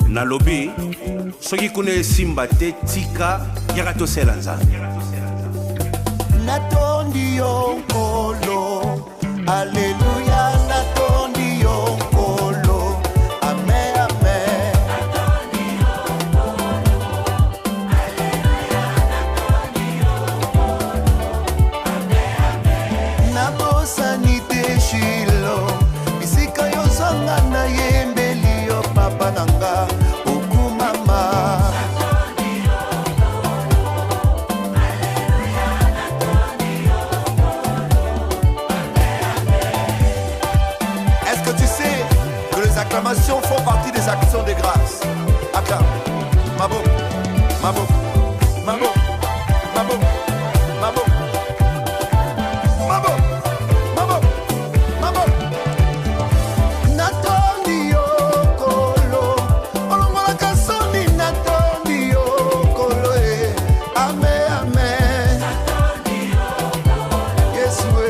nalobi soki kuna esimba te tika yaka tosela nzambe natondi yo nkolo alleluya natondi yo nkolo amen amen natondi yo nkolo alleluya natondi yo nkolo amen amen nabosani te shilo bisika yozanga na yembeli yo papa nanga okumama. Les acclamations font partie des actions de grâce. Acclame. Mabo, mabo, mabo, mabo, mabo, mabo, mabo, mabo. Natondi yo kolo, olongola kasoni natondi yo kolo eh. Amen, amen. Natondi yo kolo. Yes we.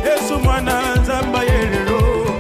Yesu mwana nzamba yelelo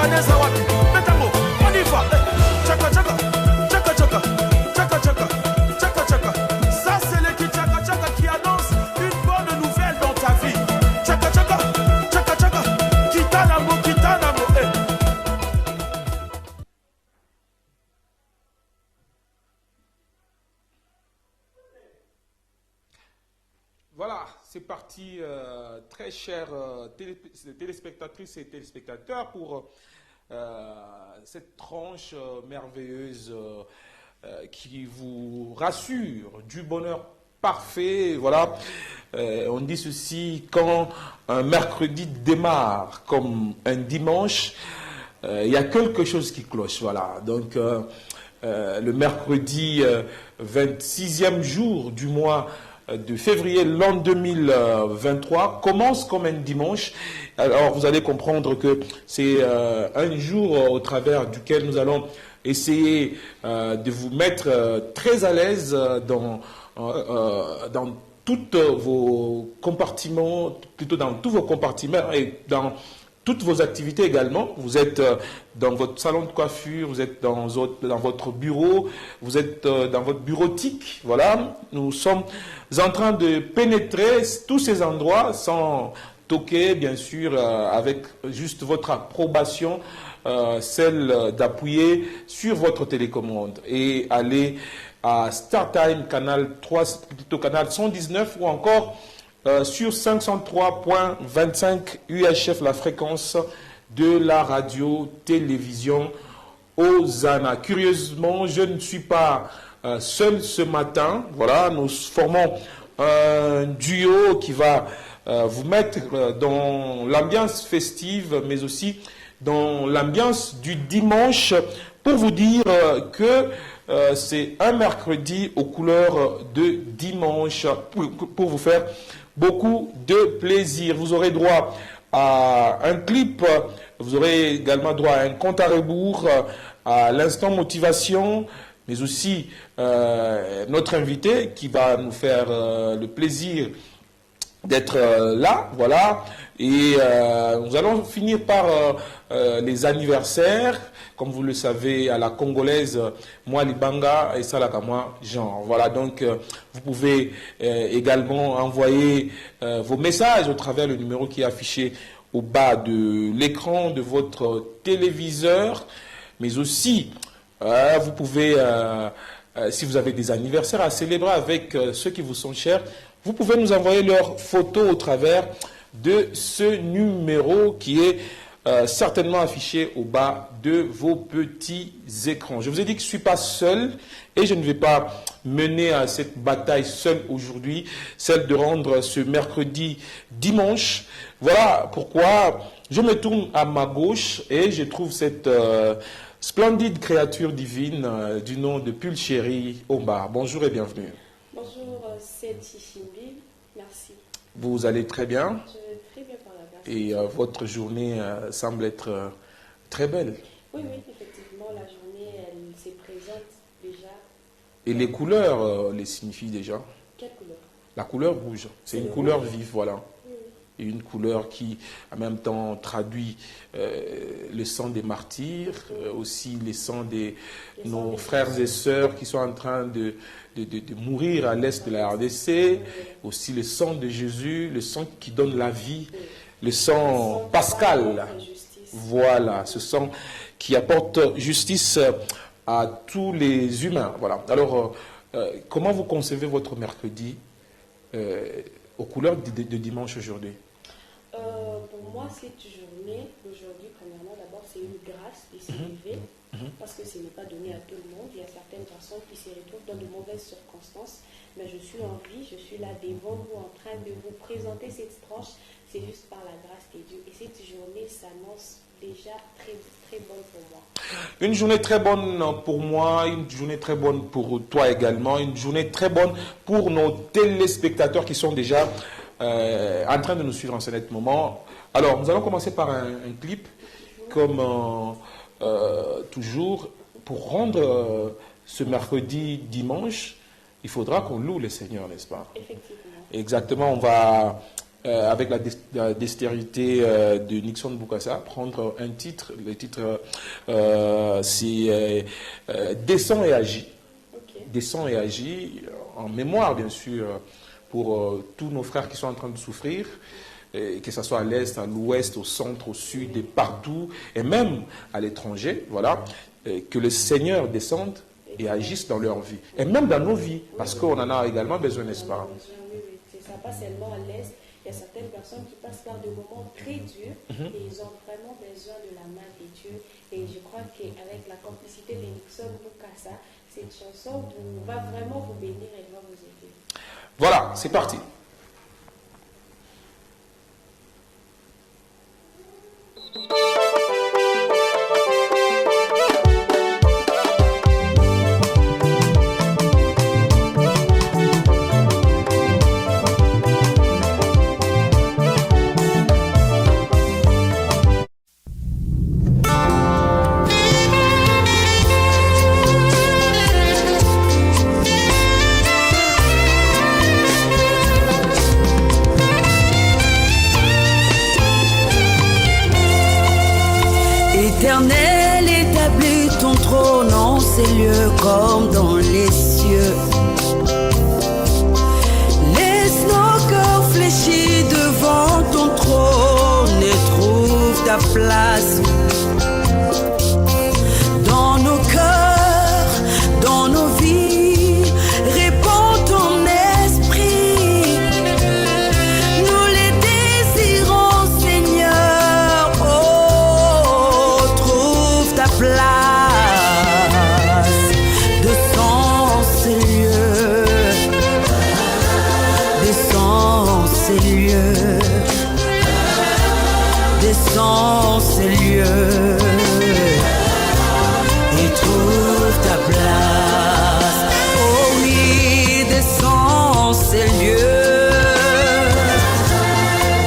Tchaka neza wapi. Metango, on y va. Tchaka tchaka, tchaka tchaka, tchaka tchaka, tchaka tchaka. Ça c'est le tchaka tchaka qui annonce une bonne nouvelle dans ta vie. Tchaka tchaka, tchaka tchaka, kitanamo, kitanamo. Voilà, c'est parti, très chers téléspectatrices et téléspectateurs, pour cette tranche merveilleuse qui vous rassure du bonheur parfait. Voilà, on dit ceci: quand un mercredi démarre comme un dimanche, il y a quelque chose qui cloche. Voilà, donc le mercredi 26e jour du mois de février l'an 2023 commence comme un dimanche. Alors vous allez comprendre que c'est un jour au travers duquel nous allons essayer de vous mettre très à l'aise dans tous vos compartiments, plutôt dans tous vos compartiments et dans toutes vos activités également. Vous êtes dans votre salon de coiffure, vous êtes dans votre bureau, vous êtes dans votre bureautique. Voilà, nous sommes en train de pénétrer tous ces endroits sans toquer, bien sûr, avec juste votre approbation, celle d'appuyer sur votre télécommande et aller à StarTime, canal 3, plutôt canal 119, ou encore sur 503.25 UHF, la fréquence de la radio-télévision Hosanna. Curieusement, je ne suis pas seul ce matin. Voilà, nous formons un duo qui va vous mettre dans l'ambiance festive, mais aussi dans l'ambiance du dimanche, pour vous dire que c'est un mercredi aux couleurs de dimanche, pour vous faire beaucoup de plaisir. Vous aurez droit à un clip, vous aurez également droit à un compte à rebours, à l'instant motivation, mais aussi notre invité qui va nous faire le plaisir d'être là, voilà. Et nous allons finir par les anniversaires, comme vous le savez, à la congolaise, moi Libanga et Salakamwa Jean. Voilà, donc vous pouvez également envoyer vos messages au travers le numéro qui est affiché au bas de l'écran de votre téléviseur, mais aussi vous pouvez, si vous avez des anniversaires à célébrer avec ceux qui vous sont chers, vous pouvez nous envoyer leurs photos au travers de ce numéro qui est certainement affiché au bas de vos petits écrans. Je vous ai dit que je ne suis pas seul et je ne vais pas mener à cette bataille seul aujourd'hui, celle de rendre ce mercredi dimanche. Voilà pourquoi je me tourne à ma gauche et je trouve cette splendide créature divine du nom de Pulchérie Omar. Bonjour et bienvenue. Bonjour, c'est Chichimbi. Merci. Vous allez très bien? Je vais très bien par la grâce. Et votre journée semble être très belle. Oui, effectivement, la journée, elle se présente déjà. Et les couleurs les signifient déjà? Quelle couleur? La couleur rouge. C'est une couleur vive, voilà. Oui. Et une couleur qui, en même temps, traduit le sang des martyrs, aussi le sang de nos frères et sœurs qui sont en train de mourir à l'est de la RDC, aussi le sang de Jésus, le sang qui donne la vie, le sang pascal. Voilà, ce sang qui apporte justice à tous les humains. Voilà. Alors, comment vous concevez votre mercredi aux couleurs de dimanche aujourd'hui? Pour moi, cette journée d'aujourd'hui, premièrement, d'abord, c'est une grâce de s'élever, parce que ce n'est pas donné à tout le monde. Il y a certaines personnes qui se retrouvent dans de mauvaises circonstances, mais je suis en vie, je suis là devant vous en train de vous présenter cette tranche. C'est juste par la grâce de Dieu. Et cette journée s'annonce déjà très, très bonne pour moi. Une journée très bonne pour moi, une journée très bonne pour toi également, une journée très bonne pour nos téléspectateurs qui sont déjà en train de nous suivre en ce net moment. Alors, nous allons commencer par un clip, comme toujours. Pour rendre ce mercredi dimanche, il faudra qu'on loue le Seigneur, n'est-ce pas? Effectivement. Exactement, on va avec la dextérité de Nixon Bokassa, prendre un titre. Le titre, c'est Descends et agis. Ok. Descends et agis, en mémoire, bien sûr, pour tous nos frères qui sont en train de souffrir, que ce soit à l'est, à l'ouest, au centre, au sud, et partout, et même à l'étranger, voilà, que le Seigneur descende et agisse dans leur vie, et même dans nos vies, parce qu'on en a également besoin, n'est-ce pas? Oui, oui, c'est ça, pas seulement à l'Est. Il y a certaines personnes qui passent par des moments très durs et ils ont vraiment besoin de la main de Dieu. Et je crois qu'avec la complicité de Nixon Bokassa, cette chanson va vraiment vous bénir et va vous aider. Voilà, c'est parti. Éternel, établis ton trône en ces lieux comme dans les cieux. Laisse nos cœurs fléchis devant ton trône et trouve ta place dans nos cœurs, dans nos vies. Répands ton esprit, nous les désirons, Seigneur. Oh, trouve ta place, descends ces lieux, descends ces lieux, descends ces lieux, et trouve ta place. Oh oui, descends ces lieux,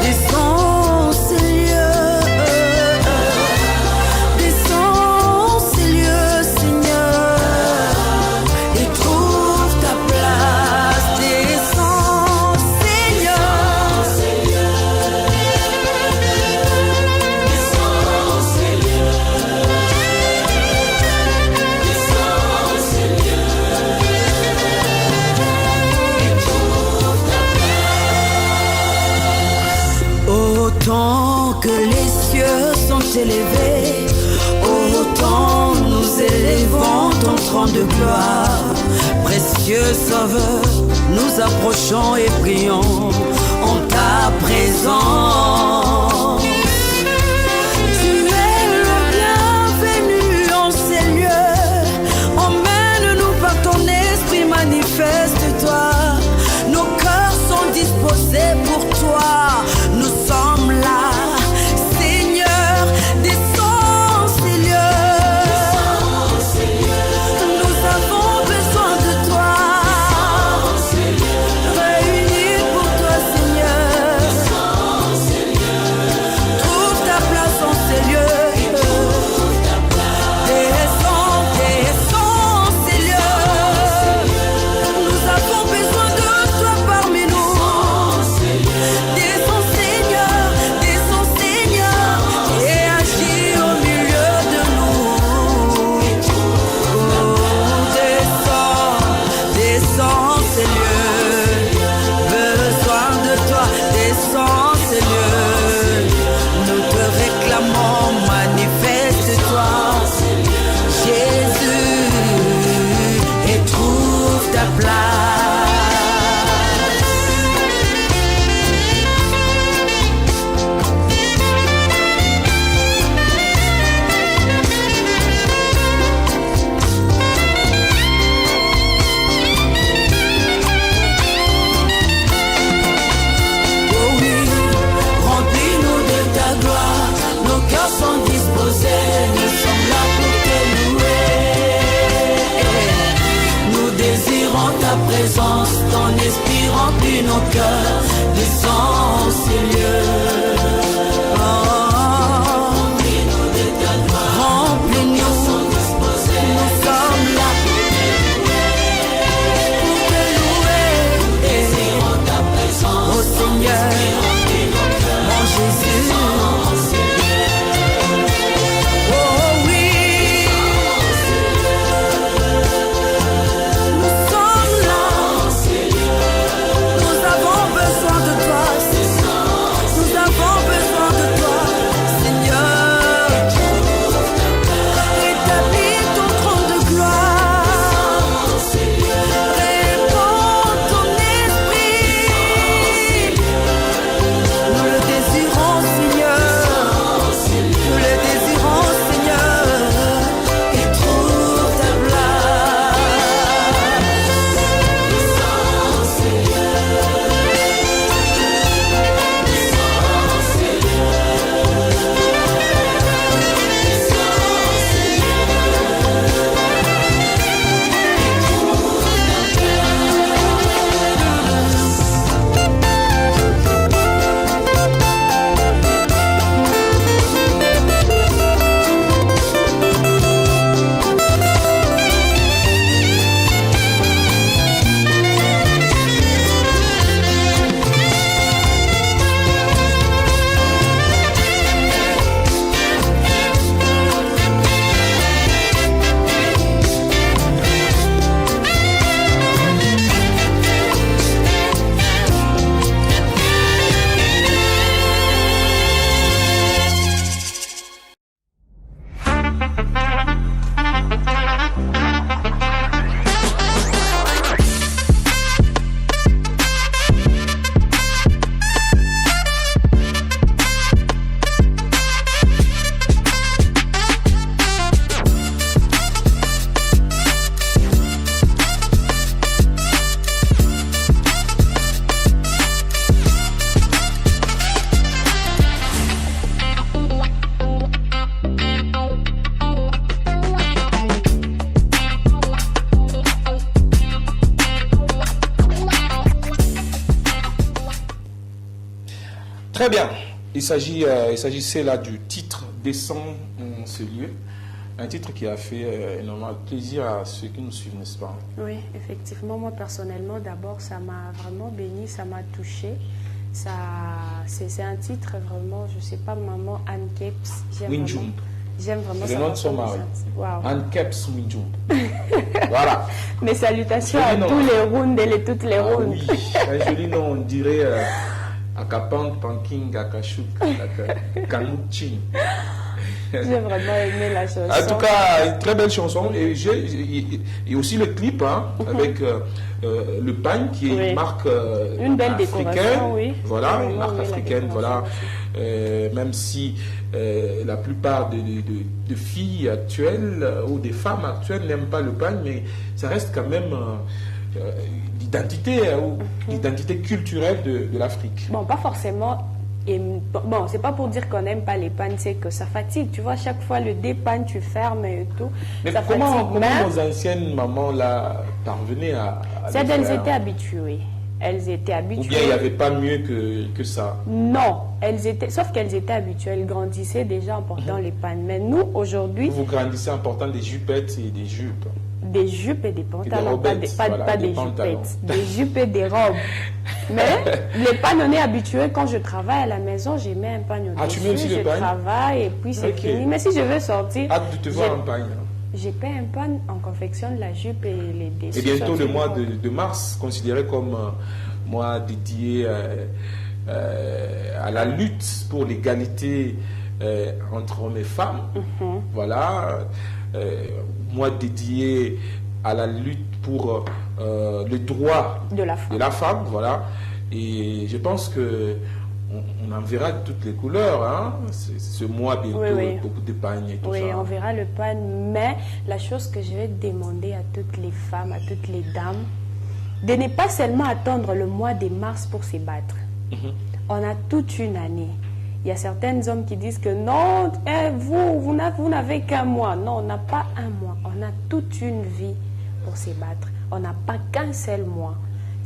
descends ces lieux, descends ces lieux, Seigneur, et trouve ta place. Descends, Seigneur, autant que les cieux sont élevés, autant nous élevons ton trône de gloire. Précieux Sauveur, nous approchons et prions en ta présence. Tu es le bienvenu en ces lieux. Emmène-nous par ton esprit, manifeste-toi. Nos cœurs sont disposés pour toi. Nous sommes là, Seigneur, descends ces lieux. Nous avons besoin de toi. Réunis pour toi, Seigneur. Très bien. Il s'agissait là du titre Descends en ce lieu. Un titre qui a fait énormément plaisir à ceux qui nous suivent, n'est-ce pas? Oui, effectivement, moi personnellement, d'abord, ça m'a vraiment béni, ça m'a touché. C'est un titre vraiment, je ne sais pas, maman Anne Keps. J'aime vraiment le nom de son mari. Wow. Anne Keps Winjum. Voilà. Mes salutations à tous les rounds et toutes les rounds. Oui, un joli nom, on dirait Akapang, Panking, Akashuk, Kanuchin. J'ai vraiment aimé la chanson. En tout cas, une très belle chanson. Et aussi le clip avec le pagne qui est une marque une belle africaine. Décoration, oui. Voilà, Oui, une marque africaine. Voilà. Même si la plupart de filles actuelles ou des femmes actuelles n'aiment pas le pagne, mais ça reste quand même l'identité l'identité culturelle de l'Afrique. Bon, pas forcément. Et bon, c'est pas pour dire qu'on n'aime pas les pannes, c'est que ça fatigue. Tu vois, chaque fois le dépanne, tu fermes et tout. Mais ça comment fatigue. nos anciennes mamans là parvenaient à Elles étaient habituées. Elles étaient habituées. Ou bien il n'y avait pas mieux que ça? Non, sauf qu'elles étaient habituées. Elles grandissaient déjà en portant les pannes. Mais nous, aujourd'hui... Vous grandissez en portant des jupettes et des jupes. Des jupes et des pantalons, pas des jupettes, des jupes et des robes. Mais les pannes, on est habitué. Quand je travaille à la maison, j'ai mis un pagne au-dessus. Ah, tu mets aussi le pagne? Je travaille et puis c'est fini. Mais si je veux sortir... Hâte de te voir en pagne. J'ai pas un pagne, on confectionne la jupe et les dessous. Et bientôt le mois de mars, considéré comme mois dédié à la lutte pour l'égalité entre hommes et femmes. Voilà. Mois dédié à la lutte pour le droit de la femme, voilà. Et je pense que on en verra de toutes les couleurs, ce mois bientôt, beaucoup de pagnes et tout ça. Oui, on verra le pagne, mais la chose que je vais demander à toutes les femmes, à toutes les dames, de ne pas seulement attendre le mois de mars pour se battre. On a toute une année. Il y a certains hommes qui disent que non, vous n'avez qu'un mois. Non, on n'a pas un mois. On a toute une vie pour se battre. On n'a pas qu'un seul mois.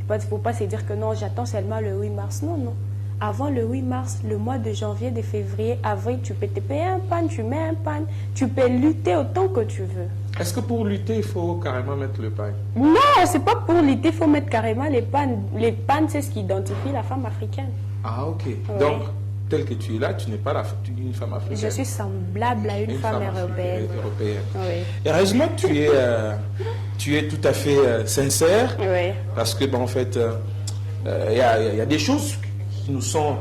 Il ne faut pas se dire que non, j'attends seulement le 8 mars. Non, non. Avant le 8 mars, le mois de janvier, de février, avril, tu peux te payer un pagne, tu mets un pagne. Tu peux lutter autant que tu veux. Est-ce que pour lutter, il faut carrément mettre le pagne? Non, c'est pas pour lutter, il faut mettre carrément les pagnes. Les pagnes, c'est ce qui identifie la femme africaine. Ah, ok. Oui. Donc, tel que tu es là, tu n'es pas une femme africaine. Je suis semblable à une femme européenne. Oui. Et heureusement que tu es tout à fait sincère. Oui. Parce que, en fait, il y a des choses qui nous sont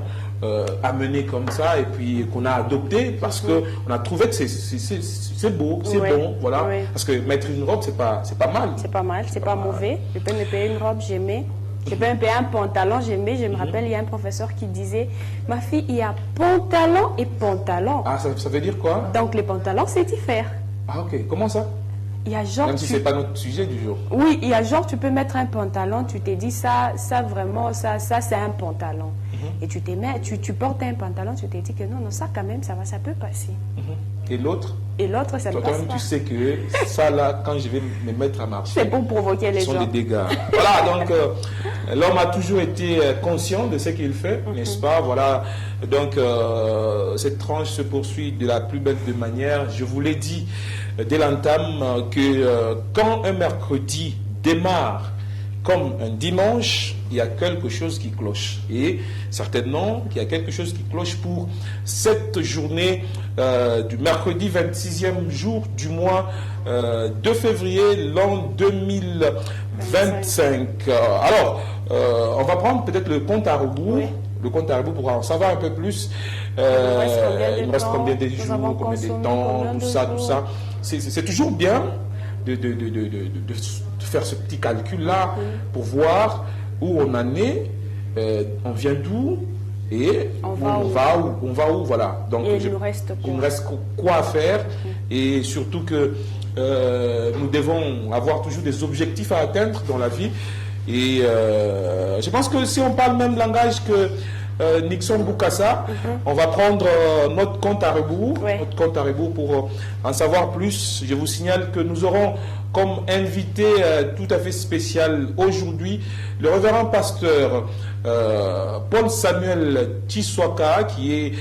amenées comme ça et puis qu'on a adoptées parce qu'on a trouvé que c'est beau, c'est bon. Voilà. Oui. Parce que mettre une robe, c'est pas mal. C'est pas mal, c'est pas mauvais. Je peux me payer une robe, j'aimais. Je peux me payer un pantalon, j'aimais. Je me rappelle, il y a un professeur qui disait, ma fille, il y a pantalon et pantalon. Ah, ça veut dire quoi? Donc les pantalons, c'est différent. Ah, ok. Comment ça? Il y a genre, même si c'est pas notre sujet du jour. Oui, il y a genre, tu peux mettre un pantalon, tu te dis ça vraiment, ça c'est un pantalon. Et tu portes un pantalon, tu te dis que non, ça quand même, ça peut passer. Et l'autre? Et l'autre, ça ne passe toi-même, pas. tu sais que ça là, quand je vais me mettre à marcher, c'est pour provoquer les gens. Ce sont des dégâts. Voilà, donc l'homme a toujours été conscient de ce qu'il fait, n'est-ce pas? Voilà, donc cette tranche se poursuit de la plus belle des manières. Je vous l'ai dit dès l'entame que quand un mercredi démarre comme un dimanche, il y a quelque chose qui cloche. Et certainement qu'il y a quelque chose qui cloche pour cette journée du mercredi 26e jour du mois de février, l'an 2025. Alors, on va prendre peut-être le compte à rebours. Oui. Le compte à rebours pour en savoir un peu plus. Il me reste combien de jours, combien de temps, tout ça. C'est toujours bien de faire ce petit calcul-là pour voir où on en est, on vient d'où et on va où, voilà. Donc il nous reste quoi à faire et surtout que nous devons avoir toujours des objectifs à atteindre dans la vie et je pense que si on parle le même langage que Nixon Boukassa. On va prendre notre compte à rebours, Ouais. notre compte à rebours pour en savoir plus. Je vous signale que nous aurons comme invité tout à fait spécial aujourd'hui le révérend pasteur Paul Samuel Tshiswaka, qui est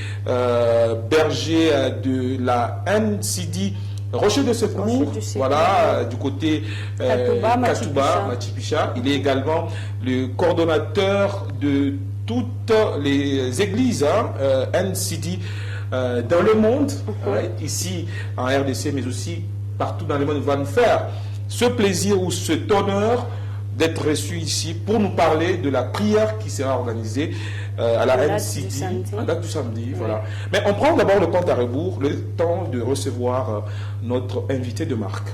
berger de la NCD Rocher de Secours, Rocher du Secours, voilà, du côté Katouba, Matipicha. Il est également le coordonnateur de toutes les églises NCD dans le monde, ici en RDC, mais aussi partout dans le monde. Il va nous faire ce plaisir ou cet honneur d'être reçu ici pour nous parler de la prière qui sera organisée à la NCD, à date du samedi. Voilà. Mais on prend d'abord le compte à rebours, le temps de recevoir notre invité de marque.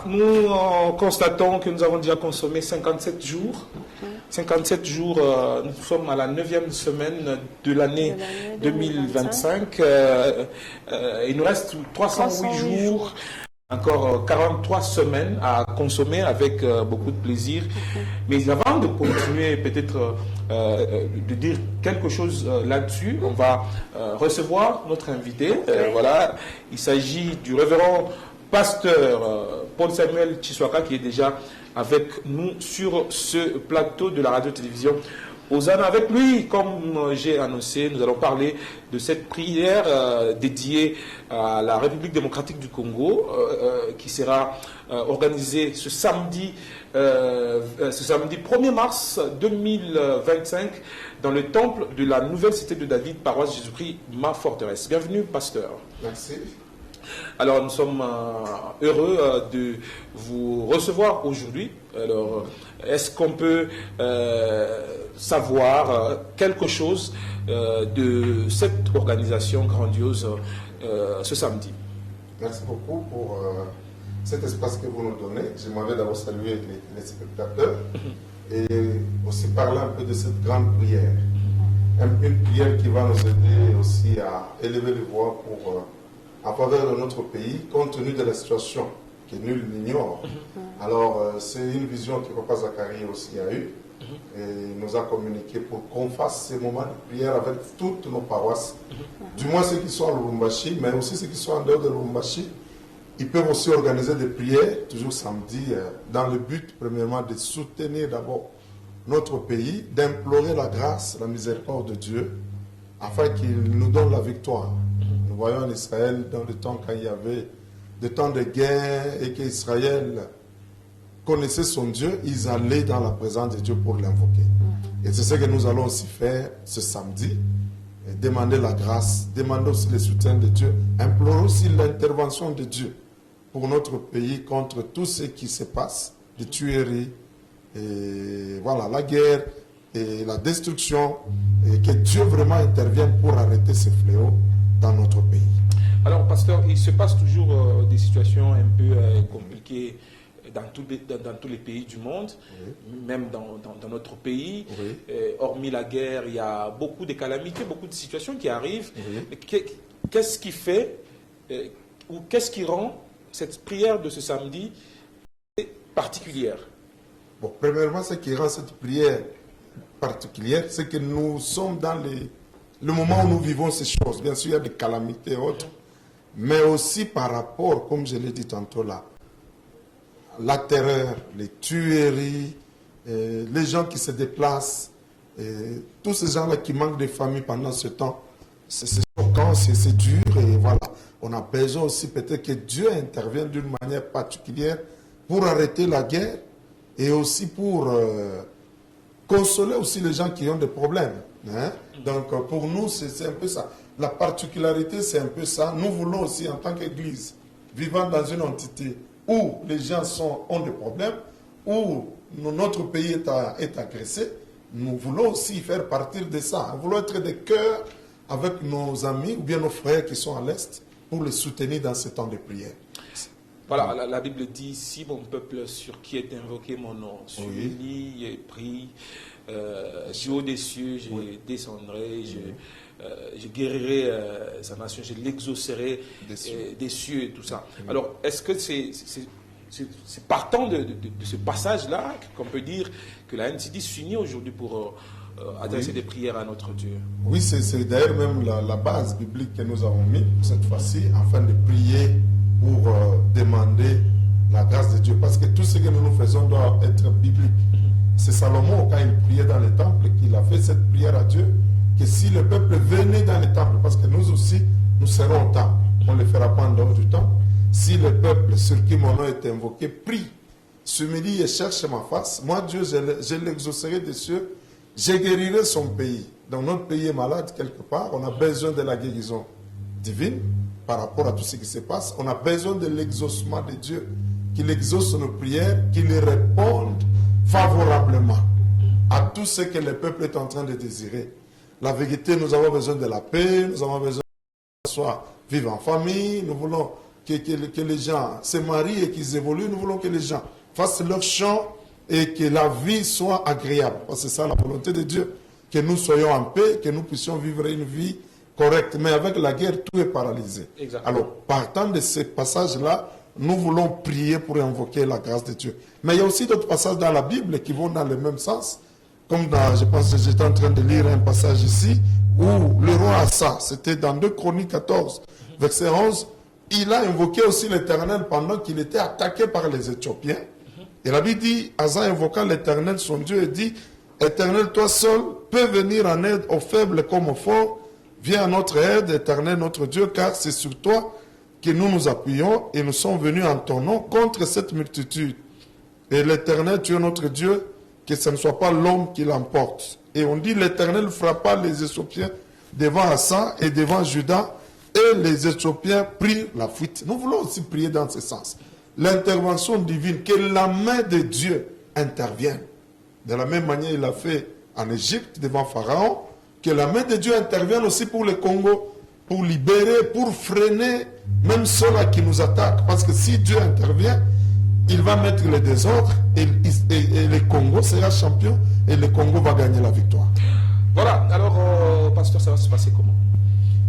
Nous constatons que nous avons déjà consommé 57 jours. 57 jours, nous sommes à la 9e semaine de l'année 2025. Il nous reste 308 jours, encore 43 semaines à consommer avec beaucoup de plaisir. Mais avant de continuer, peut-être de dire quelque chose là-dessus, on va recevoir notre invité. Voilà, il s'agit du révérend pasteur Paul Samuel Tshiswaka, qui est déjà avec nous sur ce plateau de la radio-télévision Hosanna. Avec lui, comme j'ai annoncé, nous allons parler de cette prière dédiée à la République démocratique du Congo, qui sera organisée ce samedi 1er mars 2025 dans le temple de la Nouvelle Cité de David, paroisse Jésus-Christ, ma forteresse. Bienvenue, pasteur. Merci. Alors, nous sommes heureux de vous recevoir aujourd'hui. Alors, est-ce qu'on peut savoir quelque chose de cette organisation grandiose ce samedi? Merci beaucoup pour cet espace que vous nous donnez. J'aimerais d'abord saluer les spectateurs et aussi parler un peu de cette grande prière. Une prière qui va nous aider aussi à élever les voix pour... en faveur de notre pays, compte tenu de la situation que nul n'ignore. Alors, c'est une vision que Papa Zacharie aussi a eue et nous a communiqué pour qu'on fasse ces moments de prière avec toutes nos paroisses, du moins ceux qui sont à Lubumbashi, mais aussi ceux qui sont en dehors de Lubumbashi. Ils peuvent aussi organiser des prières, toujours samedi, dans le but, premièrement, de soutenir d'abord notre pays, d'implorer la grâce, la miséricorde de Dieu, afin qu'il nous donne la victoire. Nous voyons en Israël, dans le temps quand il y avait des temps de guerre et qu'Israël connaissait son Dieu, ils allaient dans la présence de Dieu pour l'invoquer. Et c'est ce que nous allons aussi faire ce samedi. Et demander la grâce, demander aussi le soutien de Dieu, implorer aussi l'intervention de Dieu pour notre pays contre tout ce qui se passe, les tueries, et voilà, la guerre et la destruction, et que Dieu vraiment intervienne pour arrêter ces fléaux dans notre pays. Alors, pasteur, il se passe toujours des situations un peu compliquées dans tous les pays du monde, même dans notre pays. Hormis la guerre, il y a beaucoup de calamités, beaucoup de situations qui arrivent. Qu'est-ce qui fait ou qu'est-ce qui rend cette prière de ce samedi particulière? Bon, premièrement, ce qui rend cette prière particulière, c'est que nous sommes dans le moment où nous vivons ces choses. Bien sûr, il y a des calamités et autres, mais aussi par rapport, comme je l'ai dit tantôt là, la terreur, les tueries, les gens qui se déplacent, tous ces gens-là qui manquent de famille pendant ce temps, c'est choquant, c'est dur, et voilà. On a besoin aussi peut-être que Dieu intervienne d'une manière particulière pour arrêter la guerre et aussi pour consoler aussi les gens qui ont des problèmes. Hein? Donc pour nous, c'est un peu ça. La particularité, c'est un peu ça. Nous voulons aussi, en tant qu'Église, vivant dans une entité où les gens ont des problèmes, où notre pays est agressé, nous voulons aussi faire partir de ça. Nous voulons être des cœurs avec nos amis ou bien nos frères qui sont à l'Est pour les soutenir dans ce temps de prière. Voilà, la Bible dit, si mon peuple sur qui est invoqué mon nom, sur lui et prie, du haut des cieux, je descendrai, je guérirai sa nation, je l'exaucerai des cieux et tout ça. Alors, est-ce que c'est partant de ce passage-là qu'on peut dire que la NCD s'unit aujourd'hui pour adresser des prières à notre Dieu? Oui, c'est d'ailleurs même la base biblique que nous avons mis cette fois-ci, afin de prier pour demander la grâce de Dieu. Parce que tout ce que nous faisons doit être biblique. C'est Salomon, quand il priait dans le temple, qu'il a fait cette prière à Dieu, que si le peuple venait dans le temple, parce que nous aussi, nous serons au temple, on ne le fera pas en dehors du temple, si le peuple sur qui mon nom est invoqué prie ce midi et cherche ma face, moi Dieu, je l'exaucerai des cieux, je guérirai son pays. Donc notre pays est malade quelque part, on a besoin de la guérison divine par rapport à tout ce qui se passe. On a besoin de l'exaucement de Dieu, qu'il exauce nos prières, qu'il réponde favorablement à tout ce que le peuple est en train de désirer. La vérité, nous avons besoin de la paix, nous avons besoin de soit vivre en famille, nous voulons que les gens se marient et qu'ils évoluent, nous voulons que les gens fassent leur chant et que la vie soit agréable. Parce que c'est ça la volonté de Dieu, que nous soyons en paix, que nous puissions vivre une vie correcte. Mais avec la guerre, tout est paralysé. Exactement. Alors, partant de ces passages-là, nous voulons prier pour invoquer la grâce de Dieu. Mais il y a aussi d'autres passages dans la Bible qui vont dans le même sens. Comme je pense que j'étais en train de lire un passage ici, où le roi Asa, c'était dans 2 Chroniques 14, verset 11, il a invoqué aussi l'Éternel pendant qu'il était attaqué par les Éthiopiens. Et la Bible dit, Asa invoquant l'Éternel, son Dieu, et dit, Éternel, toi seul peux venir en aide aux faibles comme aux forts. Viens à notre aide, Éternel, notre Dieu, car c'est sur toi que nous nous appuyons et nous sommes venus en ton nom contre cette multitude. Et l'Éternel, tu es notre Dieu, que ce ne soit pas l'homme qui l'emporte. Et on dit, l'Éternel frappa les Éthiopiens devant Asa et devant Juda, et les Éthiopiens prirent la fuite. Nous voulons aussi prier dans ce sens. L'intervention divine, que la main de Dieu intervienne. De la même manière, il a fait en Égypte devant Pharaon, que la main de Dieu intervienne aussi pour le Congo, pour libérer, pour freiner même ceux-là qui nous attaquent. Parce que si Dieu intervient, il va mettre le désordre et le Congo sera champion et le Congo va gagner la victoire. Voilà, alors, pasteur, ça va se passer comment?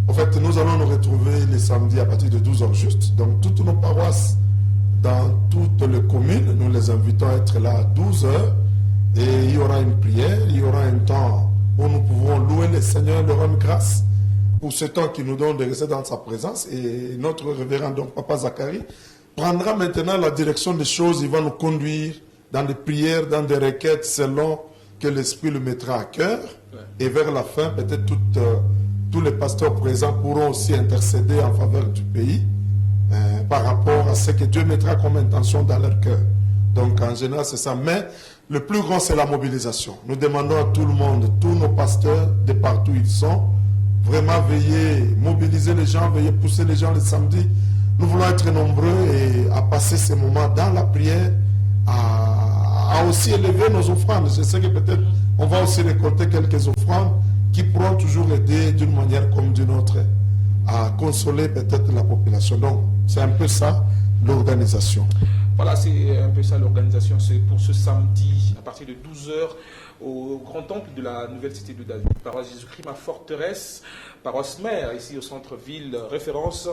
En fait, nous allons nous retrouver les samedis à partir de 12h juste. Donc, toutes nos paroisses, dans toutes les communes, nous les invitons à être là à 12h. Et il y aura une prière, il y aura un temps où nous pouvons louer le Seigneur, le rendre grâce pour ce temps qu'il nous donne de rester dans sa présence. Et notre révérend, donc Papa Zacharie, prendra maintenant la direction des choses. Il va nous conduire dans des prières, dans des requêtes selon que l'Esprit le mettra à cœur. Et vers la fin, peut-être tous les pasteurs présents pourront aussi intercéder en faveur du pays par rapport à ce que Dieu mettra comme intention dans leur cœur. Donc en général, c'est ça. Mais le plus grand, c'est la mobilisation. Nous demandons à tout le monde, tous nos pasteurs, de partout où ils sont, vraiment veiller, mobiliser les gens, veiller pousser les gens le samedi. Nous voulons être nombreux et à passer ces moments dans la prière, à aussi élever nos offrandes. Je sais que peut-être on va aussi récolter quelques offrandes qui pourront toujours aider d'une manière comme d'une autre à consoler peut-être la population. Donc c'est un peu ça l'organisation. Voilà, c'est un peu ça l'organisation. C'est pour ce samedi, à partir de 12h, au grand temple de la nouvelle cité de David. Paroisse Jésus-Christ, ma forteresse, paroisse mère, ici au centre-ville, référence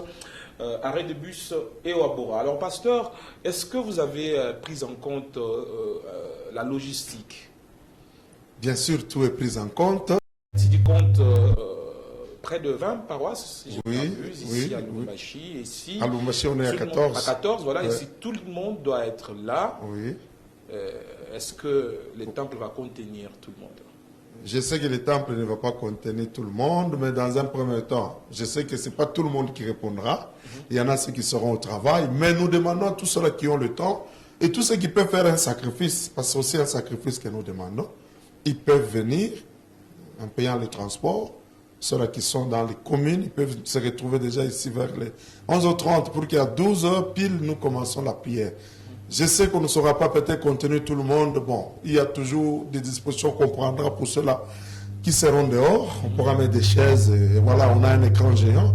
arrêt de bus et Ouabora. Alors, pasteur, est-ce que vous avez pris en compte la logistique? Bien sûr, tout est pris en compte. Si tu comptes près de 20 paroisses, si je Oui, m'abuse, oui, ici à oui. Lubumbashi, ici. À Lubumbashi, on est à tout le monde- 14. À 14, voilà. Ouais. Et si tout le monde doit être là, Oui. est-ce que le temple va contenir tout le monde? Je sais que le temple ne va pas contenir tout le monde, mais dans un premier temps, je sais que ce n'est pas tout le monde qui répondra. Il y en a ceux qui seront au travail, mais nous demandons à tous ceux qui ont le temps et tous ceux qui peuvent faire un sacrifice, parce que c'est aussi un sacrifice que nous demandons, ils peuvent venir en payant le transport. Ceux-là qui sont dans les communes, ils peuvent se retrouver déjà ici vers les 11h30 pour qu'à 12h pile, nous commençons la prière. Je sais qu'on ne saura pas peut-être contenir tout le monde. Bon, il y a toujours des dispositions qu'on prendra pour ceux-là qui seront dehors. On pourra mettre des chaises et voilà, on a un écran géant.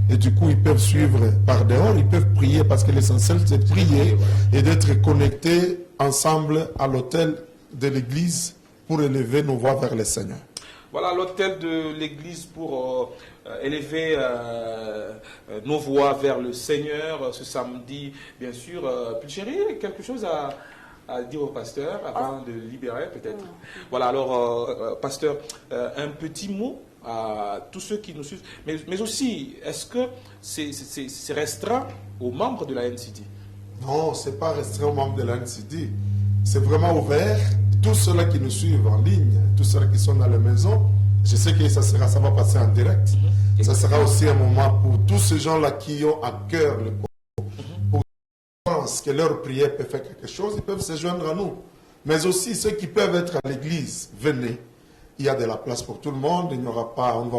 Et du coup, ils peuvent suivre par dehors, ils peuvent prier parce que l'essentiel, c'est de prier et d'être connectés ensemble à l'autel de l'église pour élever nos voix vers le Seigneur. Voilà l'autel de l'église pour élever nos voix vers le Seigneur ce samedi, bien sûr. Chérie, quelque chose à dire au pasteur avant de libérer peut-être. Voilà, alors, pasteur, un petit mot à tous ceux qui nous suivent, mais aussi, est-ce que c'est restreint aux membres de la NCD? Non, ce n'est pas restreint aux membres de la NCD. C'est vraiment ouvert. Tous ceux-là qui nous suivent en ligne, tous ceux qui sont dans la maison, je sais que ça va passer en direct. Ça sera aussi un moment pour tous ces gens-là qui ont à cœur le Congo. Pour ceux qui pensent que leur prière peut faire quelque chose, ils peuvent se joindre à nous. Mais aussi ceux qui peuvent être à l'église, venez. Il y a de la place pour tout le monde. On ne va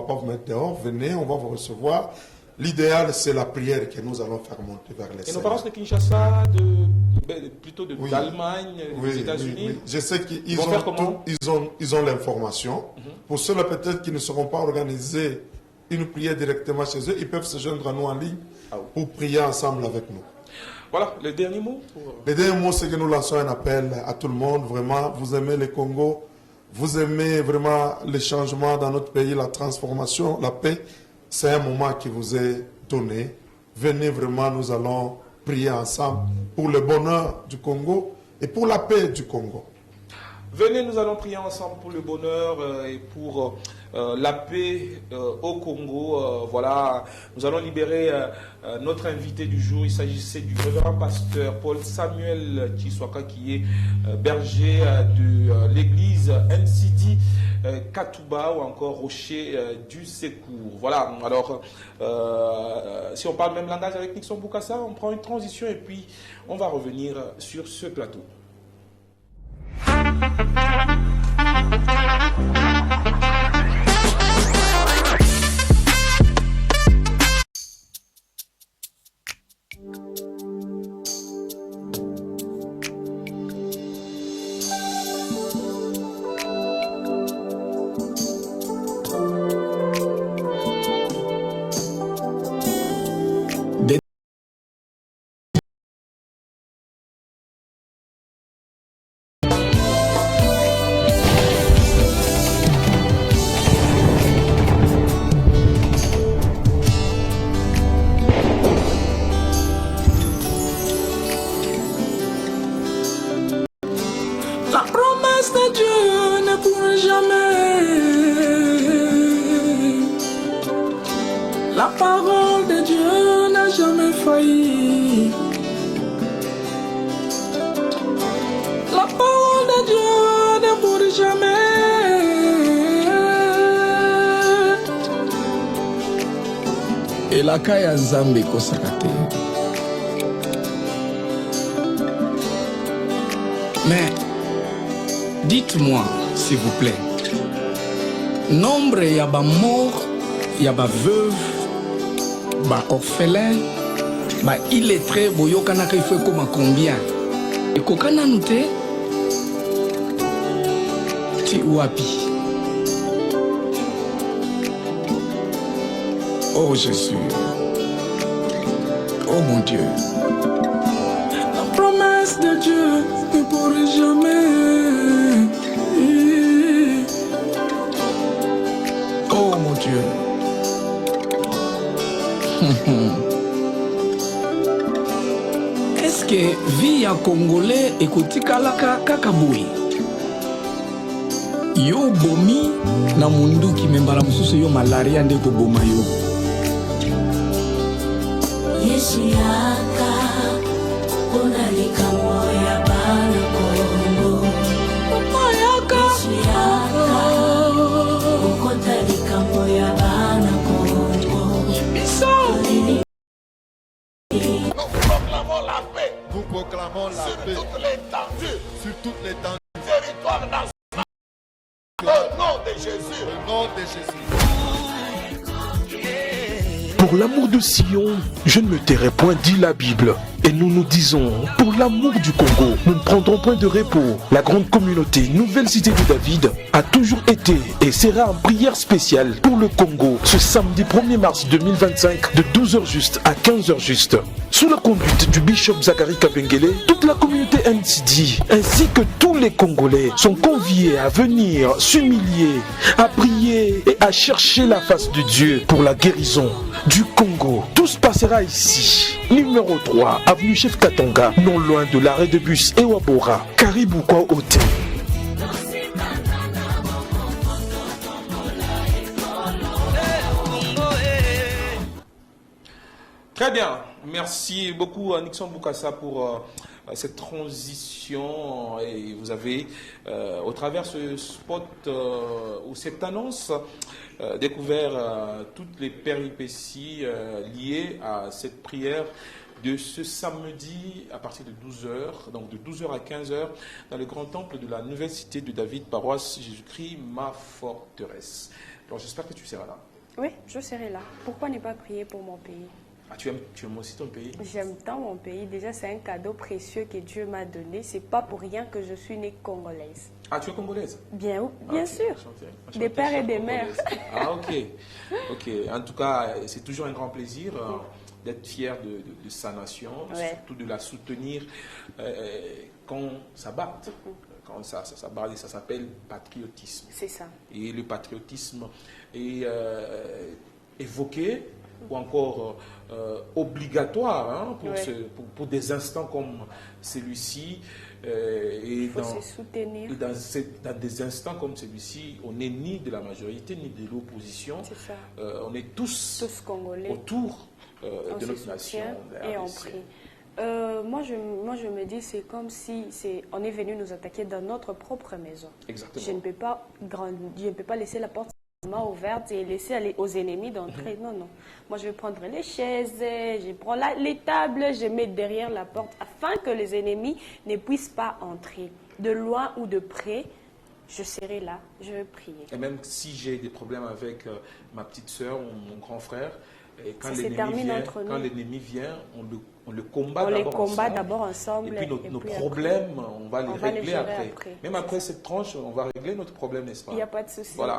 pas vous mettre dehors. Venez, on va vous recevoir. L'idéal, c'est la prière que nous allons faire monter vers les Et Seigneur. nos parents de Kinshasa, plutôt d'Allemagne, des États-Unis. Oui. Je sais qu'ils vont faire ont comment? ils ont l'information. Pour ceux-là peut-être qui ne seront pas organisés une prière directement chez eux, ils peuvent se joindre à nous en ligne pour prier ensemble avec nous. Voilà, le dernier mot Le dernier mot, c'est que nous lançons un appel à tout le monde. Vraiment, vous aimez le Congo, vous aimez vraiment les changements dans notre pays, la transformation, la paix. C'est un moment qui vous est donné. Venez vraiment, nous allons prier ensemble pour le bonheur du Congo et pour la paix du Congo. Venez, nous allons prier ensemble pour le bonheur et pour la paix au Congo. Voilà, nous allons libérer notre invité du jour. Il s'agissait du révérend pasteur Paul Samuel Tshiswaka, qui est berger de l'église NCD Katouba ou encore Rocher du Secours. Voilà, alors si on parle même langage avec Nixon Boukassa, on prend une transition et puis on va revenir sur ce plateau. La promesse de Dieu ne pourra jamais. La parole de Dieu n'a jamais failli. La parole de Dieu ne pourra jamais. Et la kaya Nzambe kosakate. Mais dites-moi, s'il vous plaît, nombre ya ba mort, ya ba veuve, ba orphelin, ba illettré, boyokana ka ifo koma combien? Et kokana nute? Ti wapi? Oh Jésus, oh mon Dieu. La promesse de Dieu ne pourra jamais. Oh mon Dieu. que vie ya congolais ekotikalaka kaka boye. Yo bomi na munduki membala mususu yo malaria nde koboma yo. Yeshiaka unalika moya bana Kongo. Yeshiaka ukotalika moya bana Kongo. Nous proclamons la paix sur toute l'étendue territoire national. Au nom de Jésus. Au nom de Jésus. Pour l'amour de Sion, je ne me tairai point, dit la Bible. Et nous nous disons, pour l'amour du Congo, nous ne prendrons point de repos. La grande communauté Nouvelle Cité de David a toujours été et sera en prière spéciale pour le Congo ce samedi 1er mars 2025 de 12h juste à 15h juste. Sous la conduite du bishop Zachary Kabengele, toute la communauté NCD ainsi que tous les Congolais sont conviés à venir s'humilier, à prier et à chercher la face de Dieu pour la guérison du Congo. Tout se passera ici, numéro 3, avenue Chef Katanga, non loin de l'arrêt de bus Ewabora, Karibouko Hôtel. Très bien, merci beaucoup à Nixon Boukassa pour cette transition. Et vous avez, au travers ce spot ou cette annonce, découvert toutes les péripéties liées à cette prière de ce samedi à partir de 12h, donc de 12h à 15h, dans le grand temple de la Nouvelle Cité de David, paroisse Jésus-Christ, ma forteresse. Alors j'espère que tu seras là. Oui, je serai là. Pourquoi ne pas prier pour mon pays? Ah, tu aimes aussi ton pays? J'aime tant mon pays. Déjà, c'est un cadeau précieux que Dieu m'a donné. C'est pas pour rien que je suis née congolaise. Ah, tu es congolaise? Bien okay. sûr. Enchanté, des pères et des mères. Ah, ok. Ok. En tout cas, c'est toujours un grand plaisir d'être fier de sa nation, surtout de la soutenir quand ça bat. Quand ça bat, et ça s'appelle patriotisme. C'est ça. Et le patriotisme est évoqué ou encore obligatoire pour des instants comme celui-ci. Il faut se soutenir. Et dans des instants comme celui-ci, on n'est ni de la majorité ni de l'opposition. On est tous congolais autour de notre nation. Et on prie. Moi, je me dis, c'est comme si on est venu nous attaquer dans notre propre maison. Exactement. Je ne peux pas laisser la porte ouverte et laisser aller aux ennemis d'entrer. Non, non. Moi, je vais prendre les chaises, je prends les tables, je mets derrière la porte afin que les ennemis ne puissent pas entrer. De loin ou de près, je serai là, je vais prier. Et même si j'ai des problèmes avec ma petite soeur ou mon grand frère, et quand l'ennemi vient, on le combat d'abord ensemble. Et puis nos problèmes, on va les régler après. Même après cette tranche, on va régler notre problème, n'est-ce pas? Il n'y a pas de souci. Voilà.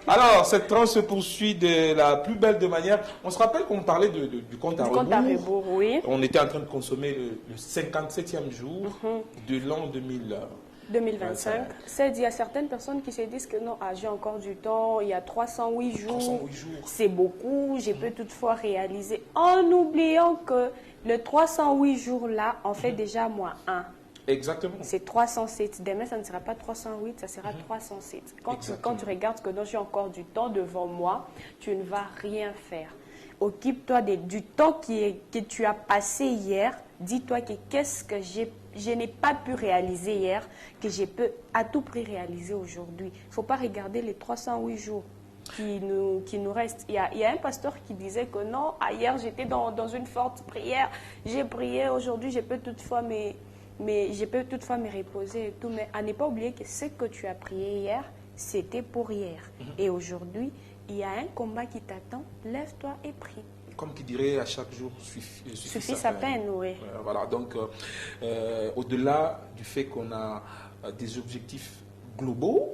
Alors, cette tranche se poursuit de la plus belle de manière. On se rappelle qu'on parlait du compte à rebours. Oui. On était en train de consommer le 57e jour de l'an 2025. Il y a certaines personnes qui se disent que non, j'ai encore du temps, il y a 308 jours. 308 jours. C'est beaucoup, je peux toutefois réaliser. En oubliant que le 308 jours-là, on fait déjà moins 1. Exactement. C'est 307. Demain, ça ne sera pas 308, ça sera 307. Quand tu regardes que non, j'ai encore du temps devant moi, tu ne vas rien faire. Occupe-toi du temps que tu as passé hier. Dis-toi que qu'est-ce que je n'ai pas pu réaliser hier, que je peux à tout prix réaliser aujourd'hui. Il ne faut pas regarder les 308 jours qui nous restent. Il y a un pasteur qui disait que non, hier j'étais dans une forte prière, j'ai prié, aujourd'hui je peux toutefois me reposer et tout. Mais à ne pas oublier que ce que tu as prié hier, c'était pour hier. Et aujourd'hui, il y a un combat qui t'attend, lève-toi et prie. Comme qui dirait, à chaque jour suffit sa peine, oui. Voilà, donc au-delà du fait qu'on a des objectifs globaux,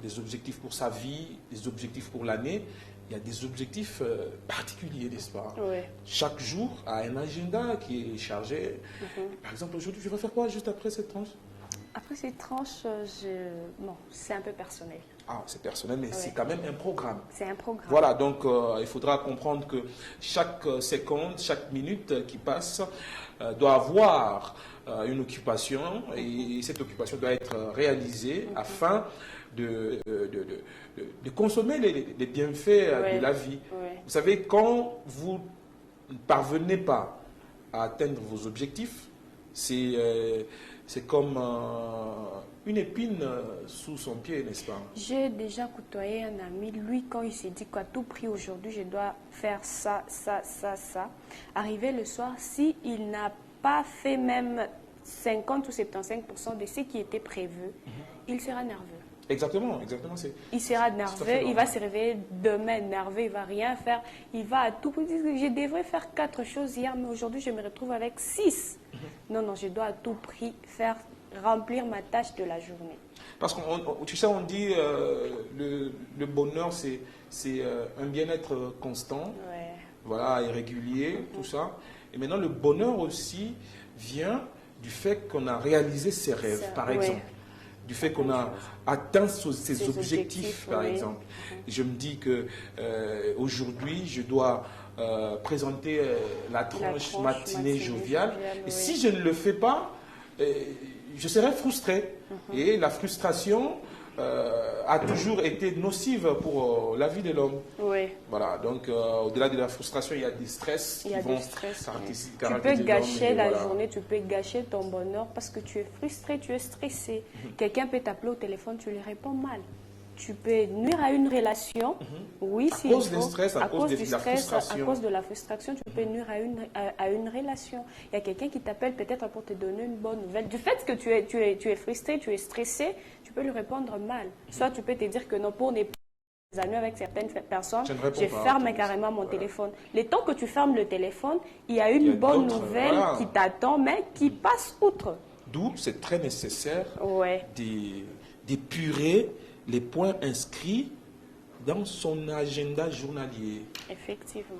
des objectifs pour sa vie, des objectifs pour l'année, il y a des objectifs particuliers, n'est-ce pas? Oui. Chaque jour a un agenda qui est chargé. Par exemple, aujourd'hui, je vais faire quoi juste après cette tranche? Après cette tranche, bon, c'est un peu personnel. Ah, c'est personnel, mais Ouais. c'est quand même un programme. C'est un programme. Voilà, donc il faudra comprendre que chaque seconde, chaque minute qui passe doit avoir une occupation et cette occupation doit être réalisée afin de consommer les bienfaits Ouais. de la vie. Ouais. Vous savez, quand vous ne parvenez pas à atteindre vos objectifs, c'est comme une épine sous son pied, n'est-ce pas? J'ai déjà côtoyé un ami, lui, quand il s'est dit qu'à tout prix aujourd'hui, je dois faire ça, ça, ça, ça. Arrivé le soir, s'il n'a pas fait même 50 ou 75% de ce qui était prévu, il sera nerveux. Exactement, exactement. Il sera tout à nerveux, fait il va normal. se réveiller demain nerveux, il va rien faire. Il va à tout prix dire que je devrais faire 4 choses hier, mais aujourd'hui je me retrouve avec 6. Non, non, je dois à tout prix remplir ma tâche de la journée. Parce que tu sais, on dit le bonheur, c'est un bien-être constant, Ouais. voilà, et régulier, tout ça. Et maintenant, le bonheur aussi vient du fait qu'on a réalisé ses rêves, Ça, par ouais. exemple. Du fait qu'on a atteint ses objectifs, par oui. exemple. Je me dis que aujourd'hui, je dois présenter la tranche matinée joviale. Et oui. si je ne le fais pas, je serais frustré. Et la frustration a toujours été nocive pour la vie de l'homme. Oui. Voilà, donc au-delà de la frustration, il y a des stress Il y qui a vont du stress. caractériser Tu peux l'homme, gâcher et la voilà. journée, tu peux gâcher ton bonheur parce que tu es frustré, tu es stressé. Quelqu'un peut t'appeler au téléphone, tu lui réponds mal. Tu peux nuire à une relation. Oui, À s'il cause faut. du stress, à cause de du la stress, à frustration. cause de la frustration, tu peux nuire à une relation. Il y a quelqu'un qui t'appelle peut-être pour te donner une bonne nouvelle. Du fait que tu es frustré, tu es stressé, tu peux lui répondre mal. Soit tu peux te dire que non, pour ne pas des années avec certaines personnes, Je ne réponds je pas, ferme tout carrément mon voilà. téléphone. Le temps que tu fermes le téléphone, il y a Il y une a bonne d'autres, nouvelle voilà. qui t'attend, mais qui passe outre. D'où c'est très nécessaire Ouais. d'épurer les points inscrits dans son agenda journalier. Effectivement.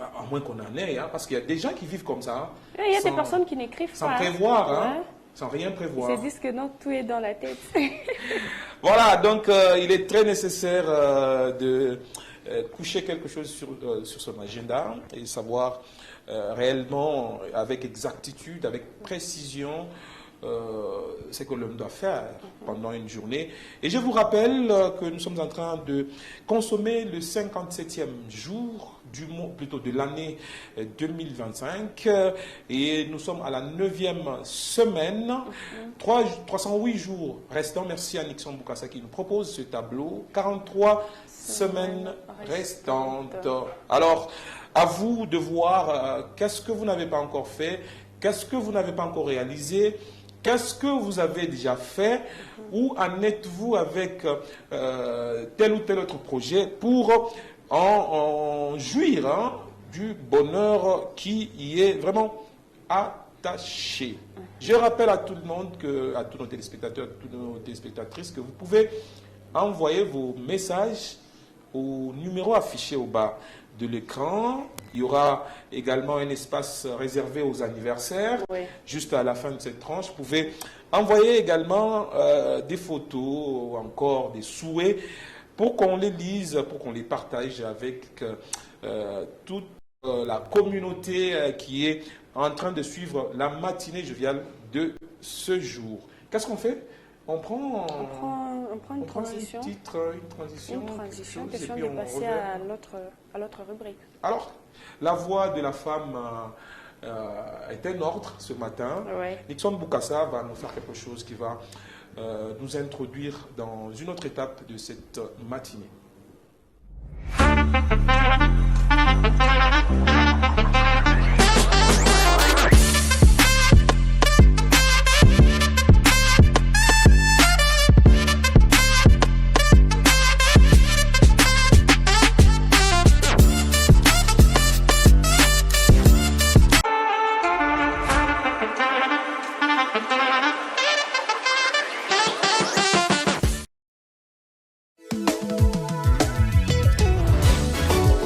À moins qu'on en ait, hein, parce qu'il y a des gens qui vivent comme ça. Il y a sans- des personnes qui n'écrivent sans pas. prévoir, hein, Ouais. sans rien Ils prévoir. se disent que non, tout est dans la tête. Voilà, donc il est très nécessaire de coucher quelque chose sur son agenda et savoir réellement, avec exactitude, avec précision, ce que l'homme doit faire pendant une journée. Et je vous rappelle que nous sommes en train de consommer le 57e jour du mois, plutôt de l'année 2025, et nous sommes à la 9e semaine, 308 jours restants. Merci à Nixon Boukassa qui nous propose ce tableau, 43 semaines restantes. Alors, à vous de voir qu'est-ce que vous n'avez pas encore fait, qu'est-ce que vous n'avez pas encore réalisé, qu'est-ce que vous avez déjà fait, où en êtes-vous avec tel ou tel autre projet pour en jouir, hein, du bonheur qui y est vraiment attaché. Je rappelle à tout le monde, à tous nos téléspectateurs, à toutes nos téléspectatrices, que vous pouvez envoyer vos messages au numéro affiché au bas de l'écran. Il y aura également un espace réservé aux anniversaires. Oui. Juste à la fin de cette tranche, vous pouvez envoyer également des photos ou encore des souhaits pour qu'on les lise, pour qu'on les partage avec toute la communauté qui est en train de suivre la matinée joviale de ce jour. Qu'est-ce qu'on fait? On prend une transition. une transition, Question et de puis on passer revient. à l'autre rubrique. Alors, la voix de la femme est un ordre ce matin. Ouais. Nixon Boukassa va nous faire quelque chose qui va nous introduire dans une autre étape de cette matinée.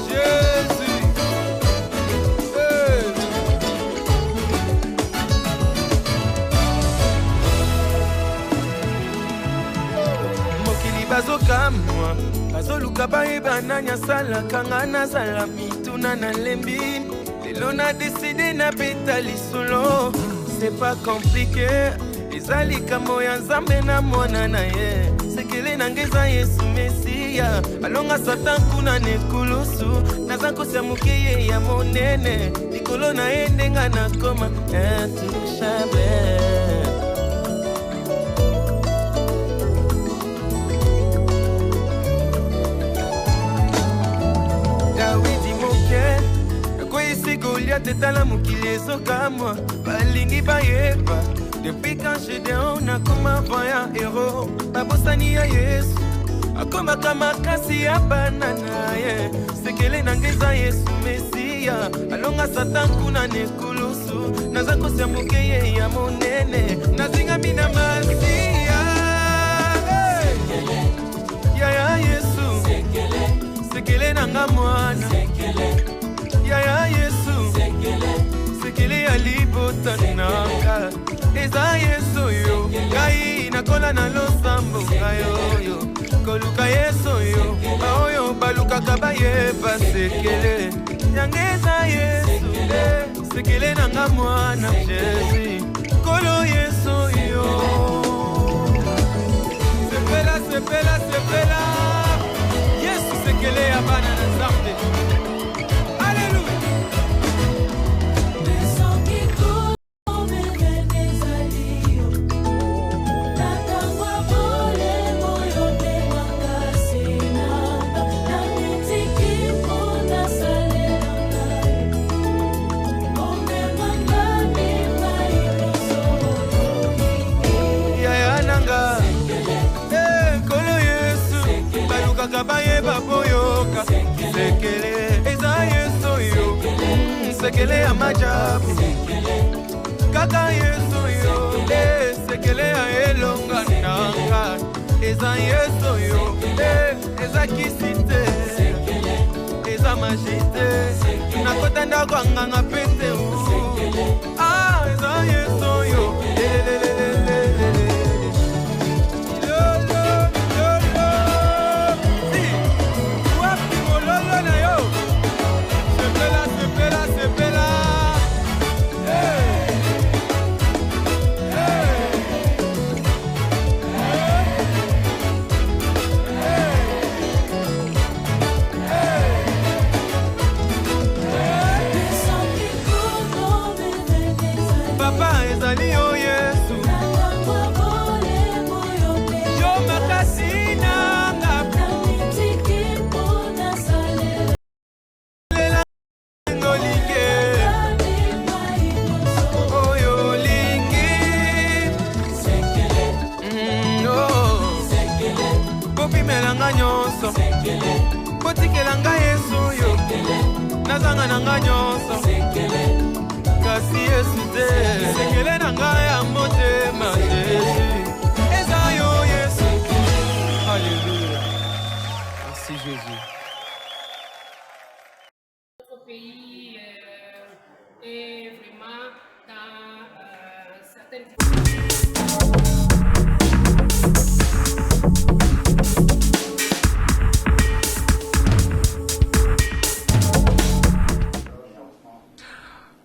Jésus, bazokamwa bazoluka bayeba nani asalaka nga nazala mituna na lembi lelo na deside na beta lisolo c'est pas compliqué eza likambo ya nzambe na mwana na ye sekele na ngai eza yesu mesiya alonga satan kuna nekulusu naza kosia moke ye ya monene likolo na ye ndenga nakoma intouchable. Goliath etala mokili ezokamwa balingi bayeba depuis quand Gédéon akoma voya héros babosani ya yesu akomaka makasi ya bana na ye sekele na ngai eza yesu mesiya alonga satan kuna nekulusu naza kosia moke ye ya monene nazingami na masiya yaya yesu sekele na nga mwana yaya yesu sekele ya libota nanga eza yesu yo ngai nakola na losambo ngayoyo koluka yesu yo baoyo balukaka bayeba sekele yange eza yesu sekele nanga mwana jésus kolo yesu yo sepela sepela sepela yesu sekele ya bana na nzambe. Bayeba boyoka sekele eza yesu yo sekele ya majabu kaka yesu yo sekele ya elonga nanga eza yesu yo eza kisite eza majite nakota ndako anganga pete eza yesu yo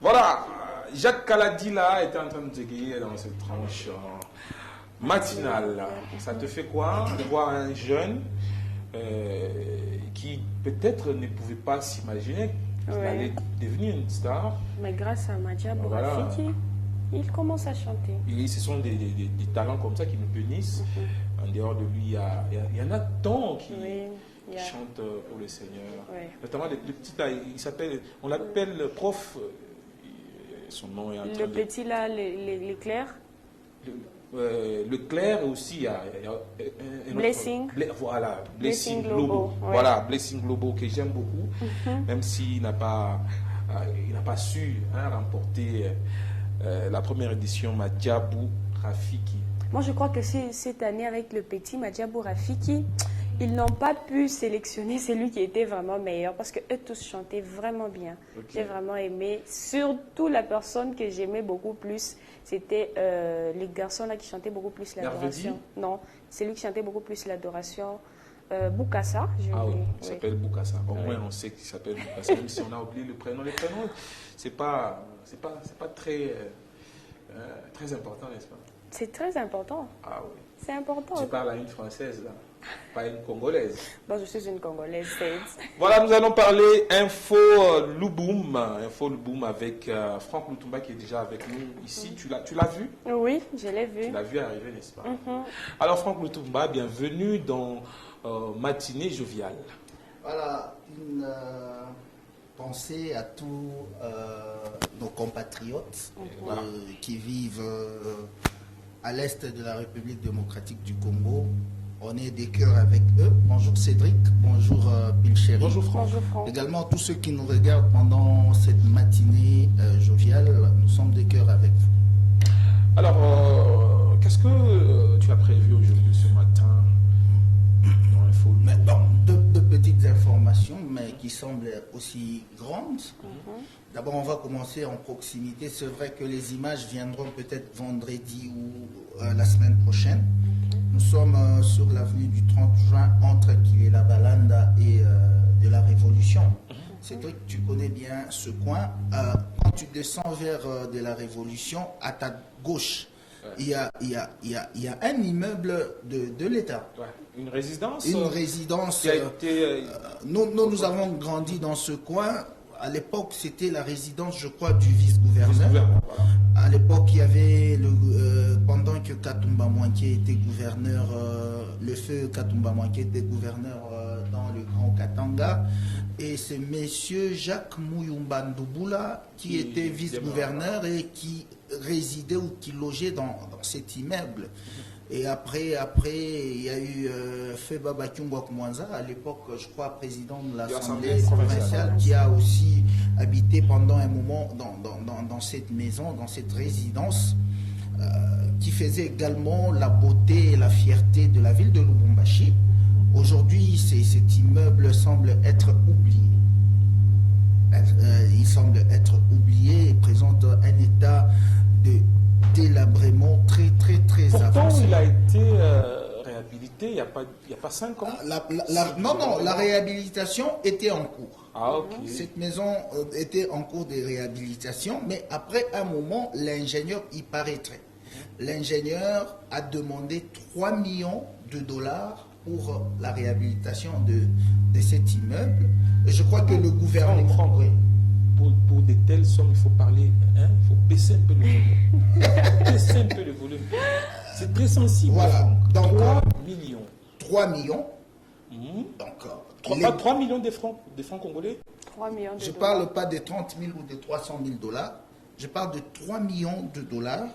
Voilà, Jacques Kaladila était en train de dégayer dans cette tranche matinale. Ça te fait quoi de voir un jeune qui peut-être ne pouvait pas s'imaginer qu'il allait devenir une star? Mais grâce à Madjabou Rafiki, il commence à chanter. Et ce sont des talents comme ça qui nous bénissent. En dehors de lui, il y en a tant qui chantent pour le Seigneur. Notamment le petit là, on l'appelle prof. Son nom est en train le petit là, l'éclair. Le clair aussi, il y a Blessing. Voilà, Blessing Globo. Voilà, Blessing Globo que j'aime beaucoup, même s'il n'a pas su remporter la première édition Madjabou Rafiki. Moi, je crois que cette année, avec le petit Madjabou Rafiki, ils n'ont pas pu sélectionner celui qui était vraiment meilleur parce qu'eux tous chantaient vraiment bien. J'ai vraiment aimé. Surtout la personne que j'aimais beaucoup plus, c'était les garçons là qui chantaient beaucoup plus l'adoration. Non, C'est lui qui chantait beaucoup plus l'adoration. Bukassa. Ah oui, il s'appelle Bukassa. Au moins, on sait qu'il s'appelle Bukassa, même si on a oublié le prénom. Les prénoms, c'est pas très, très important, n'est-ce pas? C'est très important. Ah oui. C'est important. Tu parles à une Française, là, pas une Congolaise. Bon, je suis une Congolaise. Voilà, nous allons parler Info Louboum avec Franck Lutumba qui est déjà avec nous ici. Tu l'as vu? Oui, je l'ai vu. Tu l'as vu arriver, n'est-ce pas? Alors, Franck Lutumba, bienvenue dans Matinée Joviale. Voilà, une pensée à tous nos compatriotes qui vivent à l'est de la République démocratique du Congo. On est des cœurs avec eux. Bonjour Cédric, bonjour Pilchéry. Bonjour Franck. Également tous ceux qui nous regardent pendant cette matinée joviale, nous sommes des cœurs avec vous. Alors, qu'est-ce que tu as prévu aujourd'hui ce matin dans Info Louboum? Deux petites informations, mais qui semblent aussi grandes. D'abord, on va commencer en proximité. C'est vrai que les images viendront peut-être vendredi ou la semaine prochaine. Nous sommes sur l'avenue du 30 juin entre Kilela Balanda et de la Révolution. C'est toi que tu connais bien ce coin. Quand tu descends vers de la Révolution, à ta gauche, il y a un immeuble de l'État. Ouais. Une résidence. Une résidence. Qui a été, nous avons grandi dans ce coin. À l'époque, c'était la résidence, je crois, du vice-gouverneur. Voilà. À l'époque, il y avait, pendant que Katumba Mwanké était gouverneur, le feu Katumba Mwanké était gouverneur dans le Grand Katanga. Et c'est monsieur Jacques Mouyumba Ndouboula qui était vice-gouverneur et qui résidait ou qui logeait dans cet immeuble. Et après, il y a eu Feba Bakyungwak Mwanza, à l'époque, je crois, président de l'Assemblée provinciale, qui a aussi habité pendant un moment dans cette maison, dans cette résidence, qui faisait également la beauté et la fierté de la ville de Lubumbashi. Aujourd'hui, cet immeuble semble être oublié. Il semble être oublié et présente un état de délabrement très avancé. Pourtant, il a été réhabilité il n'y a pas 5 ans. La réhabilitation était en cours. Ah, ok. Cette maison était en cours de réhabilitation, mais après un moment, l'ingénieur y paraîtrait. L'ingénieur a demandé 3 millions de dollars pour la réhabilitation de cet immeuble. Et je crois que le gouvernement... Pour de telles sommes, il faut parler, il faut baisser un peu le volume. Baisser un peu le volume. C'est très sensible. Voilà. Donc, 3 millions. 3 millions. Donc, 3 millions de francs congolais. 3 millions de je ne dollars. parle pas de 30 000 ou de 300 000 dollars. Je parle de 3 millions de dollars.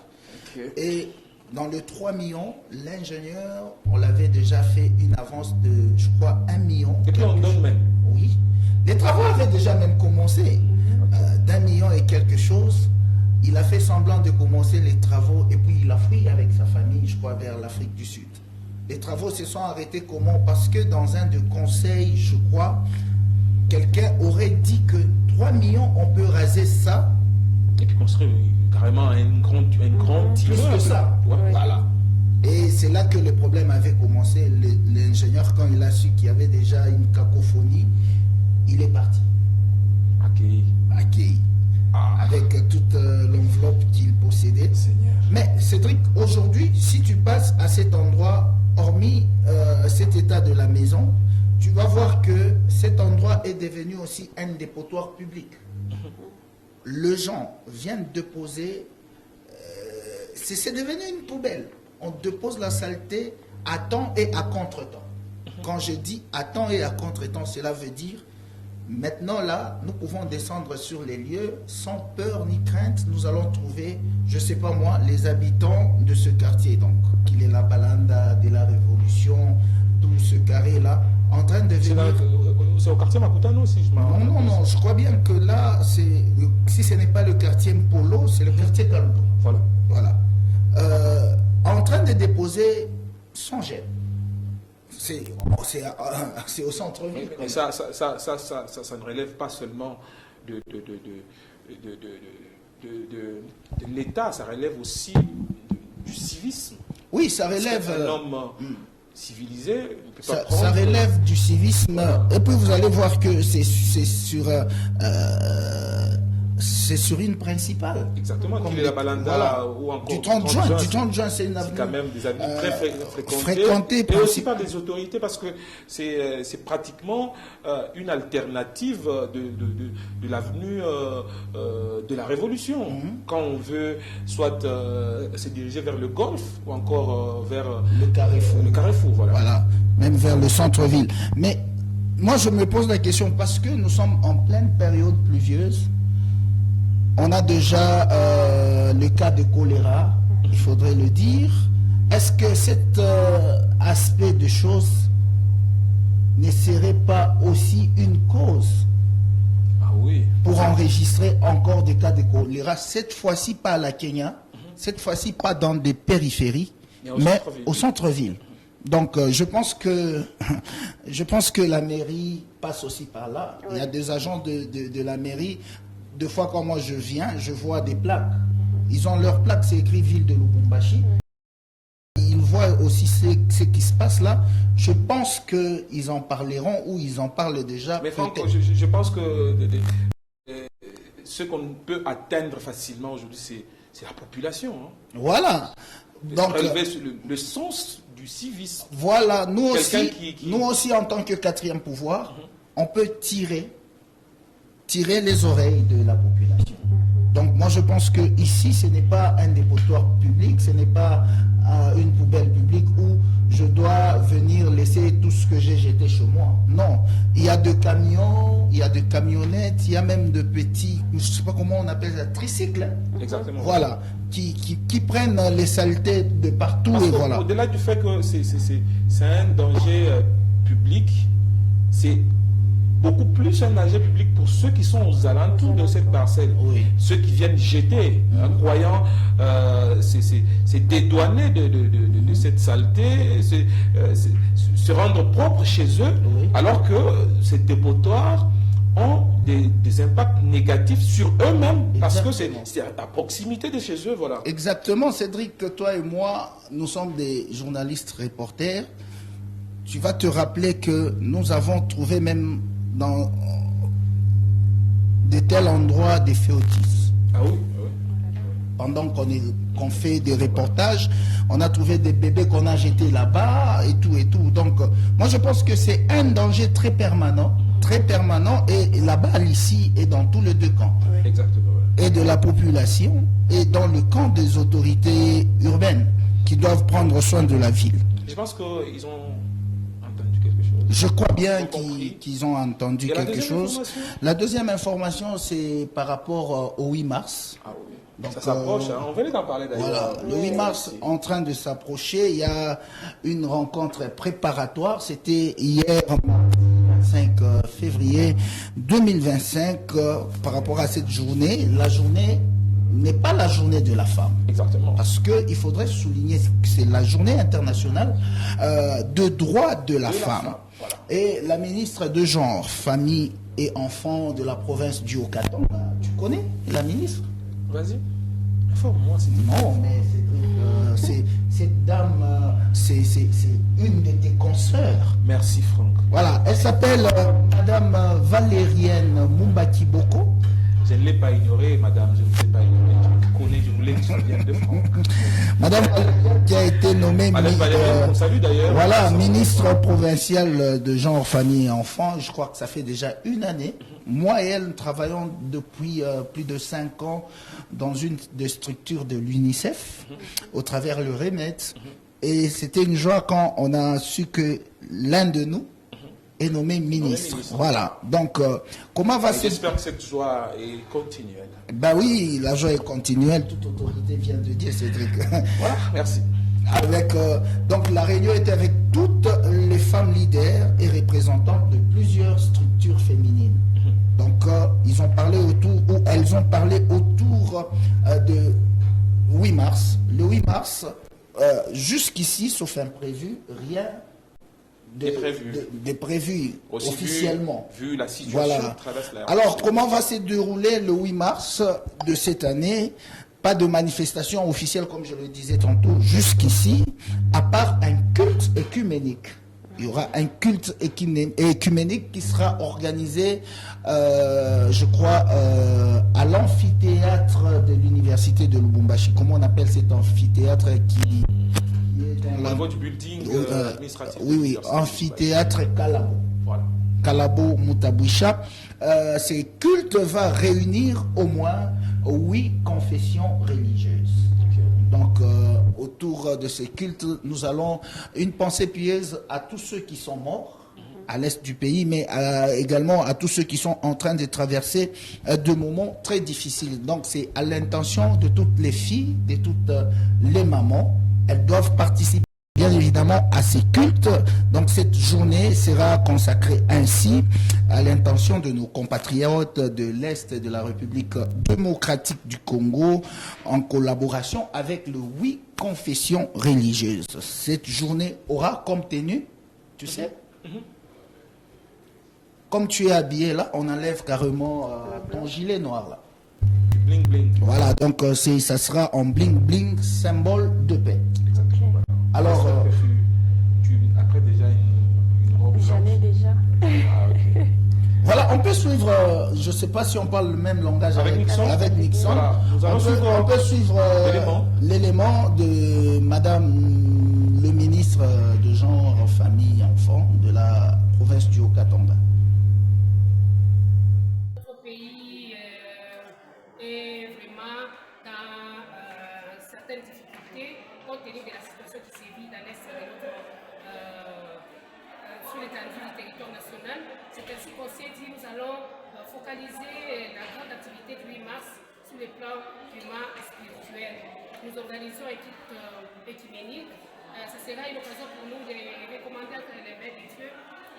Okay. Et dans les 3 millions, l'ingénieur, on l'avait déjà fait une avance de, je crois, 1 million. Et puis on donne même. Oui. Les travaux avaient déjà même commencé. D'1 million et quelque chose. Il a fait semblant de commencer les travaux et puis il a fui avec sa famille, je crois, vers l'Afrique du Sud. Les travaux se sont arrêtés comment? Parce que dans un de conseils, je crois, quelqu'un aurait dit que 3 millions, on peut raser ça. Et puis construire carrément un grand Plus que ça. Ouais. Voilà. Et c'est là que le problème avait commencé. L'ingénieur, quand il a su qu'il y avait déjà une cacophonie, il est parti. Accueilli. Avec toute l'enveloppe qu'il possédait. Seigneur. Mais Cédric, aujourd'hui, si tu passes à cet endroit, hormis cet état de la maison, tu vas voir que cet endroit est devenu aussi un dépotoir public. Les gens viennent déposer, c'est devenu une poubelle. On dépose la saleté à temps et à contre-temps. Quand je dis à temps et à contre-temps, cela veut dire maintenant là, nous pouvons descendre sur les lieux sans peur ni crainte. Nous allons trouver, je ne sais pas moi, les habitants de ce quartier, donc Kilela Balanda, de la Révolution, tout ce carré-là, en train de venir... C'est au quartier Makutano, si je m'en... Non, je crois bien que là, si ce n'est pas le quartier Mpolo, c'est le quartier Kalbo. Voilà. En train de déposer son jet. C'est au centre-ville. Mais ça ne relève pas seulement de l'État, ça relève aussi du civisme. Oui, ça relève... Un homme civilisé ne peut pas prendre... Ça relève du civisme. Et puis vous allez voir que c'est sur une principale. Exactement, comme la Balanda voilà. ou encore du 30 juin, c'est une avenue. C'est quand même des avenues très fréquentées. Et aussi par des autorités, parce que c'est pratiquement une alternative de l'avenue de la Révolution. Quand on veut soit se diriger vers le Golfe ou encore vers le Carrefour. Voilà, même vers le centre-ville. Mais moi, je me pose la question, parce que nous sommes en pleine période pluvieuse. On a déjà le cas de choléra, il faudrait le dire. Est-ce que cet aspect de choses ne serait pas aussi une cause pour enregistrer encore des cas de choléra, cette fois-ci pas à la Kenya, cette fois-ci pas dans des périphéries, mais au centre-ville. Donc je pense que la mairie passe aussi par là. Il y a des agents de la mairie. Deux fois quand moi je viens, je vois des plaques. Ils ont leur plaque, c'est écrit ville de Lubumbashi. Ils voient aussi ce qui se passe là. Je pense qu'ils en parleront ou ils en parlent déjà. Mais Franck, je pense que ce qu'on peut atteindre facilement aujourd'hui, c'est la population. Hein. Voilà. Donc, le sens du civisme. Voilà, nous aussi en tant que quatrième pouvoir, on peut tirer les oreilles de la population. Donc moi je pense que ici ce n'est pas un dépotoir public, ce n'est pas une poubelle publique où je dois venir laisser tout ce que j'ai jeté chez moi. Non, il y a de camions, il y a de camionnettes, il y a même de petits, je ne sais pas comment on appelle ça, tricycles. Exactement. Voilà, qui prennent les saletés de partout. Parce et voilà. Au-delà du fait que c'est un danger public, c'est beaucoup plus un danger public pour ceux qui sont aux alentours de cette parcelle. Oui. Ceux qui viennent jeter, croyant se dédouaner de cette saleté, se rendre propre chez eux, alors que ces dépotoirs ont des impacts négatifs sur eux-mêmes, parce que c'est à proximité de chez eux. Voilà. Exactement, Cédric, toi et moi, nous sommes des journalistes reporters. Tu vas te rappeler que nous avons trouvé même dans de tels endroits des féotis. Ah oui, Pendant qu'on fait des reportages, on a trouvé des bébés qu'on a jetés là-bas et tout et tout. Donc, moi je pense que c'est un danger très permanent, et là-bas, ici, et dans tous les deux camps. Exactement. Et de la population, et dans le camp des autorités urbaines qui doivent prendre soin de la ville. Je pense qu'ils ont entendu quelque chose. Je crois bien qu'ils ont entendu quelque chose. La deuxième information, c'est par rapport au 8 mars. Ah oui. Donc, ça s'approche, on venait d'en parler d'ailleurs. Voilà, le 8 mars en train de s'approcher, il y a une rencontre préparatoire, c'était hier, 25 février 2025, par rapport à cette journée. La journée n'est pas la journée de la femme. Exactement. Parce qu'il faudrait souligner que c'est la journée internationale de droits de la femme. Voilà. Et la ministre de Genre, Famille et Enfants de la province du Haut-Katanga, tu connais la ministre? Vas-y, informe-moi. Non, mais cette dame, c'est une de tes consoeurs. Merci Franck. Voilà, elle s'appelle Madame Valérienne Mumbaki-Boko. Je ne l'ai pas ignoré, madame, je ne l'ai pas ignoré. Je connais, je voulais que ça vienne de Franck. Madame Valérienne qui a été nommée ministre provinciale de genre, famille et enfants. Je crois que ça fait déjà une année. Moi et elle, nous travaillons depuis plus de 5 ans dans une des structures de l'UNICEF, au travers le REMED. Et c'était une joie quand on a su que l'un de nous est nommé ministre. Voilà. Donc, comment va... J'espère que cette joie est continuelle. Ben oui, la joie est continuelle. Toute autorité vient de dire, Cédric. Voilà, merci. Donc, la réunion était avec toutes les femmes leaders et représentantes de plusieurs structures féminines. Donc, elles ont parlé autour de 8 mars. Le 8 mars, jusqu'ici, sauf imprévu, rien de prévu aussi officiellement. Vu la situation, voilà. Alors, comment va se dérouler le 8 mars de cette année? pas de manifestation officielle, comme je le disais tantôt, jusqu'ici, à part un culte écuménique. Il y aura un culte écuménique qui sera organisé, je crois, à l'amphithéâtre de l'université de Lubumbashi. Comment on appelle cet amphithéâtre qui est au niveau du building administratif. Oui, amphithéâtre Kalabo. Voilà. Kalabo Mutabwisha. Ce culte va réunir au moins 8 confessions religieuses. Donc, autour de ces cultes, nous allons une pensée pieuse à tous ceux qui sont morts à l'est du pays, mais également à tous ceux qui sont en train de traverser de moments très difficiles. Donc, c'est à l'intention de toutes les filles, de toutes les mamans. Elles doivent participer, bien évidemment, à ces cultes. Donc, cette journée sera consacrée ainsi à l'intention de nos compatriotes de l'Est de la République démocratique du Congo, en collaboration avec le 8 confessions religieuses. Cette journée aura comme tenue, tu sais, comme tu es habillé là, on enlève carrément ton gilet noir là. Bling bling. Voilà, donc ça sera en bling bling, symbole de paix. Alors, tu as déjà une robe. J'en ai déjà. Ah, ok. Voilà, on peut suivre, je ne sais pas si on parle le même langage avec Nixon. Voilà, nous allons On peut suivre l'élément de Madame le ministre de Genre, Famille, Enfants de la province du Haut-Katanga. Notre pays est vraiment dans certaines difficultés compte tenu de la situation qui sévit dans l'est de notre sur l'étendue du territoire national. C'est ainsi qu'on s'est dit nous allons focaliser la grande activité du 8 mars sur les plans humain et spirituel. Nous organisons un culte écuménique. Ce sera une occasion pour nous de recommander entre les mains de Dieu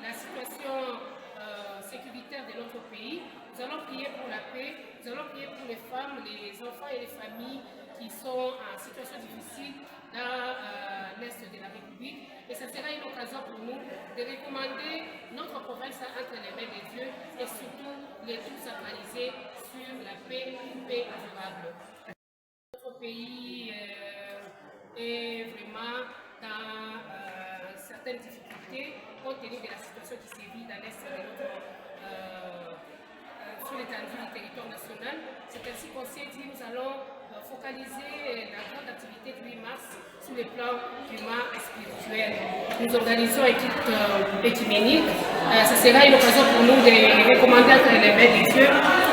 la situation sécuritaire de notre pays. Nous allons prier pour la paix, nous allons prier pour les femmes, les enfants et les familles qui sont en situation difficile dans l'Est de la République. Et ce sera une occasion pour nous de recommander notre province entre les mains de Dieu et surtout les tout sacraliser sur la paix, une paix durable. Notre pays est vraiment dans certaines difficultés compte tenu de la situation qui sévit dans l'Est de notre sur l'étendue du territoire national. C'est ainsi qu'on s'est dit nous allons focaliser la grande activité du 8 mars sur les plans humain et spirituel. Nous organisons un culte écuménique. Ce sera une occasion pour nous de recommander entre les mains de Dieu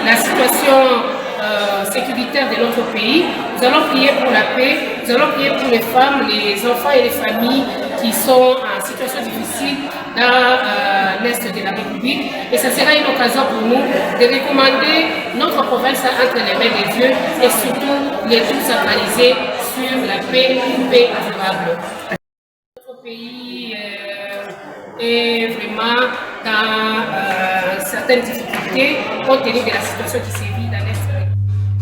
la situation sécuritaire de notre pays. Nous allons prier pour la paix, nous allons prier pour les femmes, les enfants et les familles qui sont en situation difficile dans l'Est de la République. Et ce sera une occasion pour nous de recommander notre province entre les mains de Dieu et surtout les tout sacraliser sur la paix, une paix durable. Notre pays est vraiment dans certaines difficultés compte tenu de la situation qui sévit dans l'Est.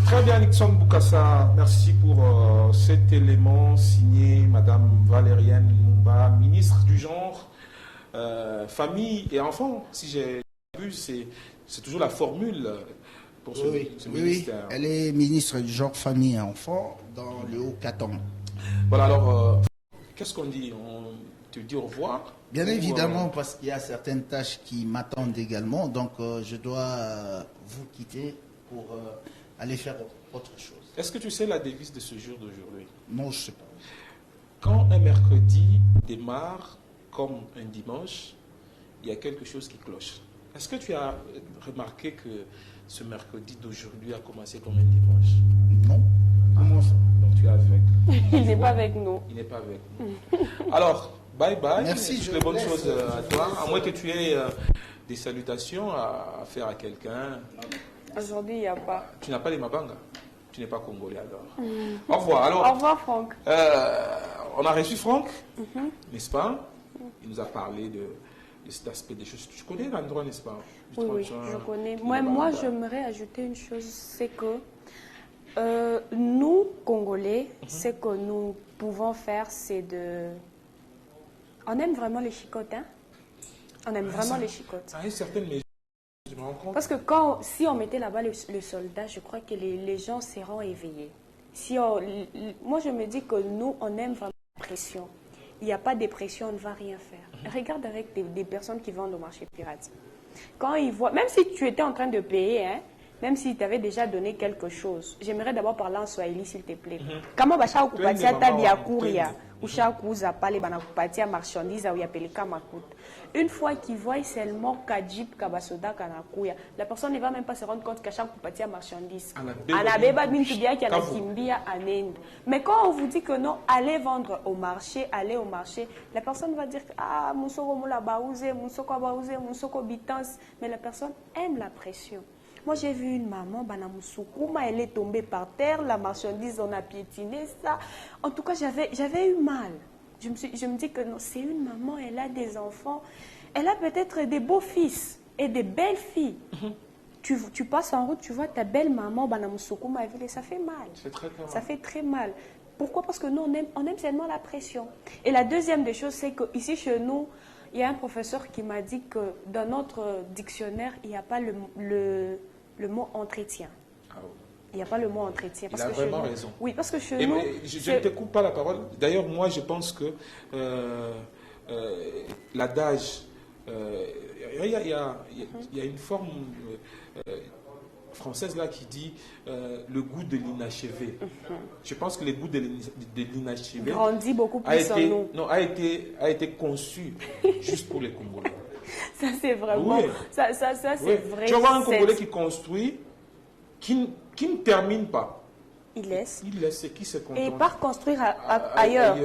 Très bien, Nixon Boukassa, merci pour cet élément signé Madame Valériane Mumba, ministre du Genre, Famille et Enfants. Si j'ai vu, c'est toujours la formule pour ce ministère. Oui, elle est ministre du Genre, Famille et Enfants dans le Haut-Katanga. Voilà, alors, qu'est-ce qu'on dit? On te dit au revoir? Bien évidemment, parce qu'il y a certaines tâches qui m'attendent également, donc je dois vous quitter pour aller faire autre chose. Est-ce que tu sais la devise de ce jour d'aujourd'hui? Non, je ne sais pas. Quand un mercredi démarre comme un dimanche, il y a quelque chose qui cloche. Est-ce que tu as remarqué que ce mercredi d'aujourd'hui a commencé comme un dimanche? Non. Comment ça? Donc tu es avec. Il n'est pas avec nous. Il n'est pas avec nous. Alors, bye bye. Merci. Toutes les bonnes choses à toi. À moins que tu aies des salutations à faire à quelqu'un. Aujourd'hui, il n'y a pas. Tu n'as pas les Mabanga? Tu n'es pas congolais alors. Au revoir. Alors, au revoir, Franck. On a reçu Franck, n'est-ce pas? Il nous a parlé de cet aspect des choses. Tu connais l'endroit, n'est-ce pas? Oui, je connais. Moi, j'aimerais ajouter une chose, c'est que nous, Congolais, ce que nous pouvons faire, c'est de... On aime vraiment les chicottes, hein? On aime vraiment les chicottes. À une certaine mesure, je me rends compte. Parce que si on mettait là-bas le soldat, je crois que les gens seront éveillés. Moi, je me dis que nous, on aime vraiment la pression. Il n'y a pas de pression, on ne va rien faire. Regarde avec des personnes qui vendent au marché pirate. Quand ils voient, même si tu étais en train de payer, hein, même si tu avais déjà donné quelque chose, j'aimerais d'abord parler en Swahili, s'il te plaît. Comment bachao kupatia tabia kuria ou chakuza pale bana kupatia marchandise ou yapeleka makut. Une fois qu'ils voient seulement kajip kabasoda kanakuya, la personne ne va même pas se rendre compte qu'à chaque kupatia marchandise. Anabeba bintu bia ki anakimbia anende. Mais quand on vous dit que non, allez vendre au marché, allez au marché, la personne va dire ah musoko mola baouze, musoko bitans, mais la personne aime la pression. Moi, j'ai vu une maman, Banamusukuma, elle est tombée par terre, la marchandise, on a piétiné ça. En tout cas, j'avais eu mal. Je me dis que non, c'est une maman, elle a des enfants, elle a peut-être des beaux fils et des belles filles. Tu passes en route, tu vois ta belle maman, Banamusukuma, et ça fait mal. Ça fait très mal. Pourquoi? Parce que nous, on aime seulement la pression. Et la deuxième des choses, c'est qu'ici, chez nous, il y a un professeur qui m'a dit que dans notre dictionnaire, il n'y a pas le mot entretien. Ah oui. Il n'y a pas le mot entretien. Il a vraiment raison. Oui, parce que chez nous... Je ne te coupe pas la parole. D'ailleurs, moi, je pense que l'adage... Il y a une forme française là qui dit le goût de l'inachevé. Je pense que le goût de l'inachevé grandit beaucoup plus en nous. Non, a été conçu juste pour les Congolais. Ça, c'est vraiment... Oui. Ça c'est vrai. Tu vas voir un Congolais qui construit, qui ne termine pas. Il laisse. Il laisse, et qui se contente. Et part construire ailleurs.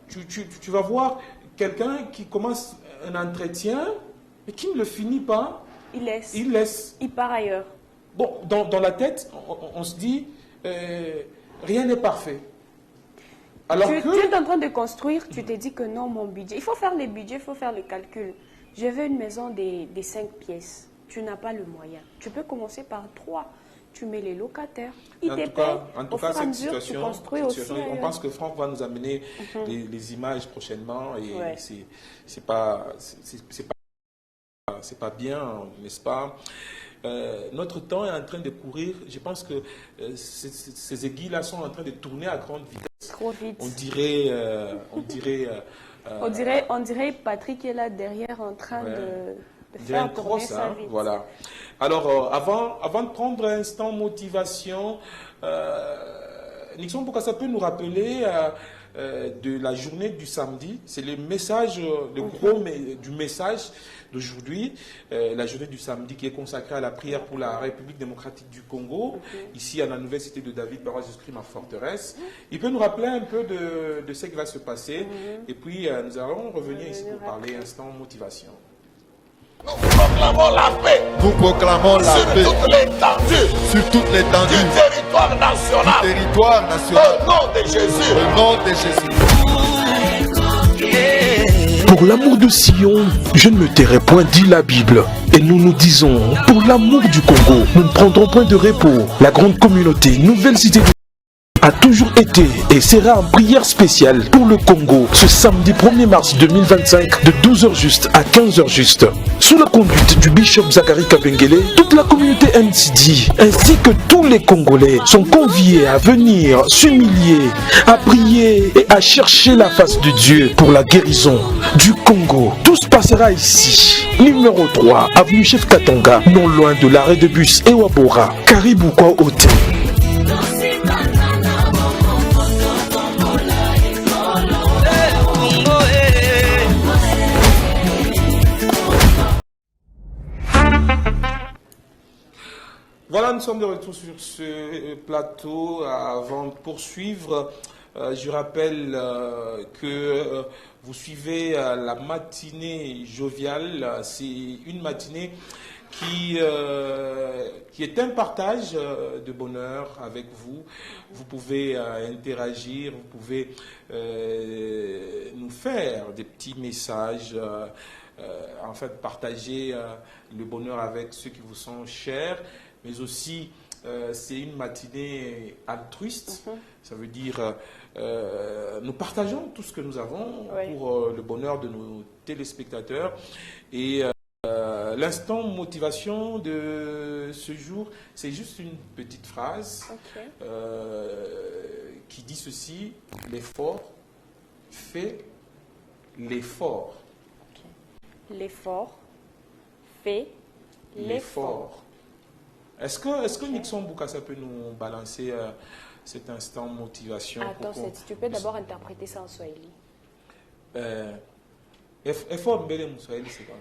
Tu vas voir quelqu'un qui commence un entretien et qui ne le finit pas. Il laisse. Il laisse. Il part ailleurs. Bon, dans la tête, on se dit, rien n'est parfait. Alors tu es en train de construire, tu te dis que non, mon budget. Il faut faire les budgets, il faut faire le calcul. Je veux une maison des 5 pièces. Tu n'as pas le moyen. Tu peux commencer par 3. Tu mets les locataires. Ils te payent. En tout cas, cette situation, on pense que Franck va nous amener les images prochainement. Et c'est pas bien, n'est-ce pas? Notre temps est en train de courir. Je pense que ces aiguilles-là sont en train de tourner à grande vitesse. Trop vite. On dirait Patrick est là derrière en train de faire tourner sa vie. Voilà. Alors, avant de prendre un instant motivation, Nixon Bokassa peut nous rappeler de la journée du samedi. C'est le message, le gros du message d'aujourd'hui, la journée du samedi qui est consacrée à la prière pour la République démocratique du Congo, ici à la nouvelle cité de David, Barrage-Escrit, ma forteresse. Il peut nous rappeler un peu de ce qui va se passer, et puis nous allons revenir ici pour parler instant motivation. Nous proclamons la paix. Nous proclamons la paix sur toute l'étendue du territoire national. Au nom de Jésus. Au nom de Jésus. Pour l'amour de Sion, je ne me tairai point, dit la Bible. Et nous nous disons, pour l'amour du Congo, nous ne prendrons point de repos. La grande communauté, nouvelle cité a toujours été et sera en prière spéciale pour le Congo ce samedi 1er mars 2025 de 12h juste à 15h juste. Sous la conduite du bishop Zachary Kabengele, toute la communauté NCD ainsi que tous les Congolais sont conviés à venir s'humilier, à prier et à chercher la face de Dieu pour la guérison du Congo. Tout se passera ici, numéro 3, avenue Chef Katonga, non loin de l'arrêt de bus Ewabora, Caribou Kwa Hôtel. Voilà, nous sommes de retour sur ce plateau. Avant de poursuivre, je rappelle que vous suivez la matinée joviale. C'est une matinée qui est un partage de bonheur avec vous. Vous pouvez interagir, vous pouvez nous faire des petits messages, en fait partager le bonheur avec ceux qui vous sont chers. Mais aussi, c'est une matinée altruiste. Ça veut dire, nous partageons tout ce que nous avons pour le bonheur de nos téléspectateurs. Et L'instant motivation de ce jour, c'est juste une petite phrase qui dit ceci: l'effort fait l'effort. L'effort fait l'effort. Est-ce que Nixon Boukassa peut nous balancer cet instant motivation? Attends, tu peux d'abord interpréter ça en Swahili. Effort mbele mu Swahili c'est quoi?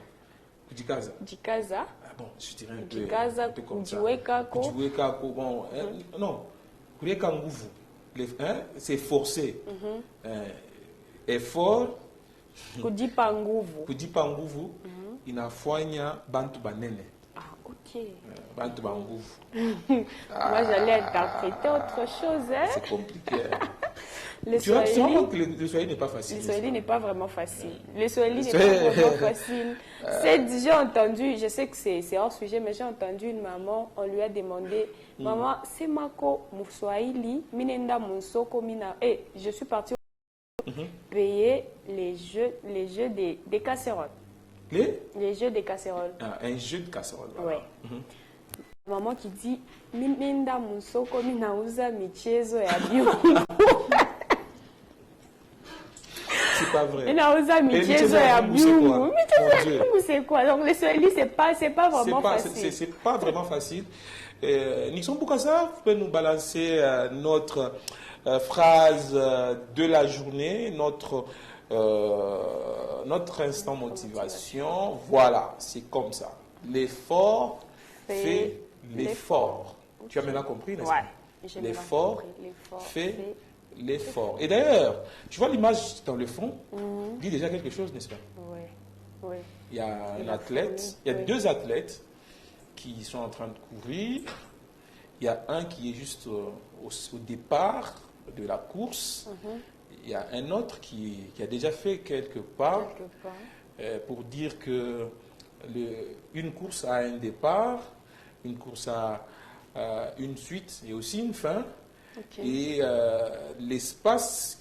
Kujikaza. Jikaza. Ah bon, je dirais un peu. Jikaza, kujiwekako. Kujiwekako, bon, non. Kujiweka nguvu. C'est forcé. Effort. Kujipa nguvu. Kujipa nguvu inafanya bantu banene. Ah, ok. Bantu ba nguvu. Moi, j'allais interpréter autre chose. Hein? C'est compliqué. Tu vois que le Swahili n'est pas facile. Le Swahili n'est pas vraiment facile. Le Swahili n'est pas vraiment facile. J'ai entendu, je sais que c'est hors sujet, mais j'ai entendu une maman, on lui a demandé, maman, c'est Mako Swahili, Minenda Monsoko Mina. Et je suis partie payer les jeux des casseroles. Les jeux des casseroles. Ah, un jeu de casserole. Ouais. Maman qui dit, Minenda Monsoko Mina uza michezo ya bio. C'est pas vrai. C'est quoi? Donc le Swahili, c'est pas vraiment facile. C'est pas vraiment facile. Nixon Boukassa peut nous balancer notre phrase de la journée, notre instant motivation. Voilà, c'est comme ça. L'effort fait l'effort. Tu as maintenant compris, n'est-ce pas? L'effort fait l'effort. Et d'ailleurs, tu vois l'image dans le fond, dit déjà quelque chose, n'est-ce pas? Oui. Il y a un athlète, il y a deux athlètes qui sont en train de courir. Il y a un qui est juste au départ de la course. Il y a un autre qui a déjà fait quelques pas. Pour dire que une course a un départ, une course a une suite et aussi une fin. Et l'espace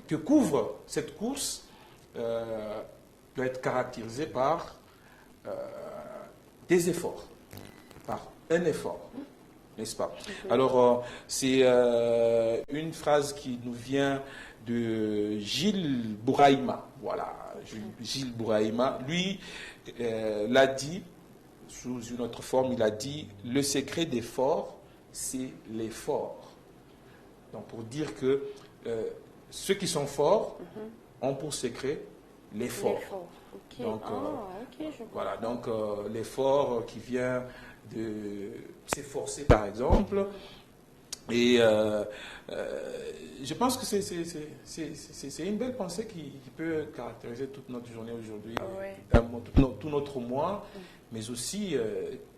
que couvre cette course doit être caractérisé par des efforts, par un effort, n'est-ce pas? Alors, c'est une phrase qui nous vient de Gilles Bouraïma. Voilà, Gilles Bouraïma. Lui l'a dit, sous une autre forme, il a dit « Le secret d'effort, c'est l'effort ». Donc, pour dire que ceux qui sont forts ont pour secret l'effort. Donc, voilà, donc l'effort qui vient de s'efforcer, par exemple. Et je pense que c'est une belle pensée qui peut caractériser toute notre journée aujourd'hui, tout notre mois, mais aussi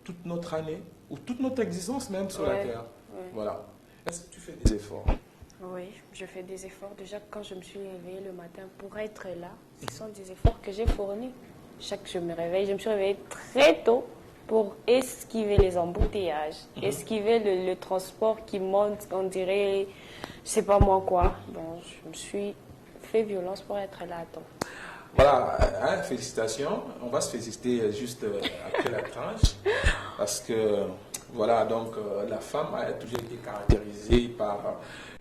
toute notre année, ou toute notre existence même sur la Terre. Voilà. Est-ce que tu fais des efforts? Oui, je fais des efforts. Déjà, quand je me suis réveillée le matin pour être là, ce sont des efforts que j'ai fournis. Chaque jour, je me réveille. Je me suis réveillée très tôt pour esquiver les embouteillages, esquiver le transport qui monte, on dirait, je sais pas moi quoi. Bon, je me suis fait violence pour être là à temps. Voilà, félicitations. On va se féliciter juste après la tranche, parce que, voilà, donc la femme a toujours été caractérisée par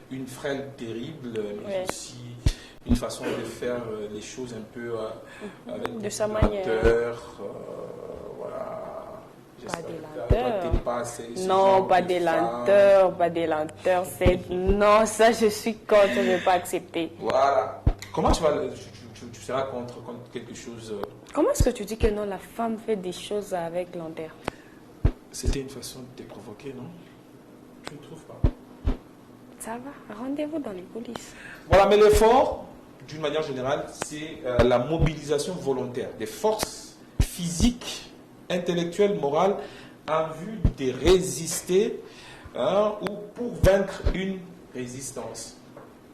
une frêle terrible, mais aussi une façon de faire les choses un peu avec de sa manière. Voilà. Pas des lenteurs. Non, pas des lenteurs, pas des lenteurs. Non, ça je suis contre, je ne vais pas accepter. Voilà. Comment tu seras contre quelque chose? Comment est-ce que tu dis que non, la femme fait des choses avec lenteur? C'était une façon de te provoquer, non? Tu ne trouves pas? Ça va, rendez-vous dans les coulisses. Voilà, mais l'effort, d'une manière générale, c'est la mobilisation volontaire des forces physiques, intellectuelles, morales, en vue de résister ou pour vaincre une résistance.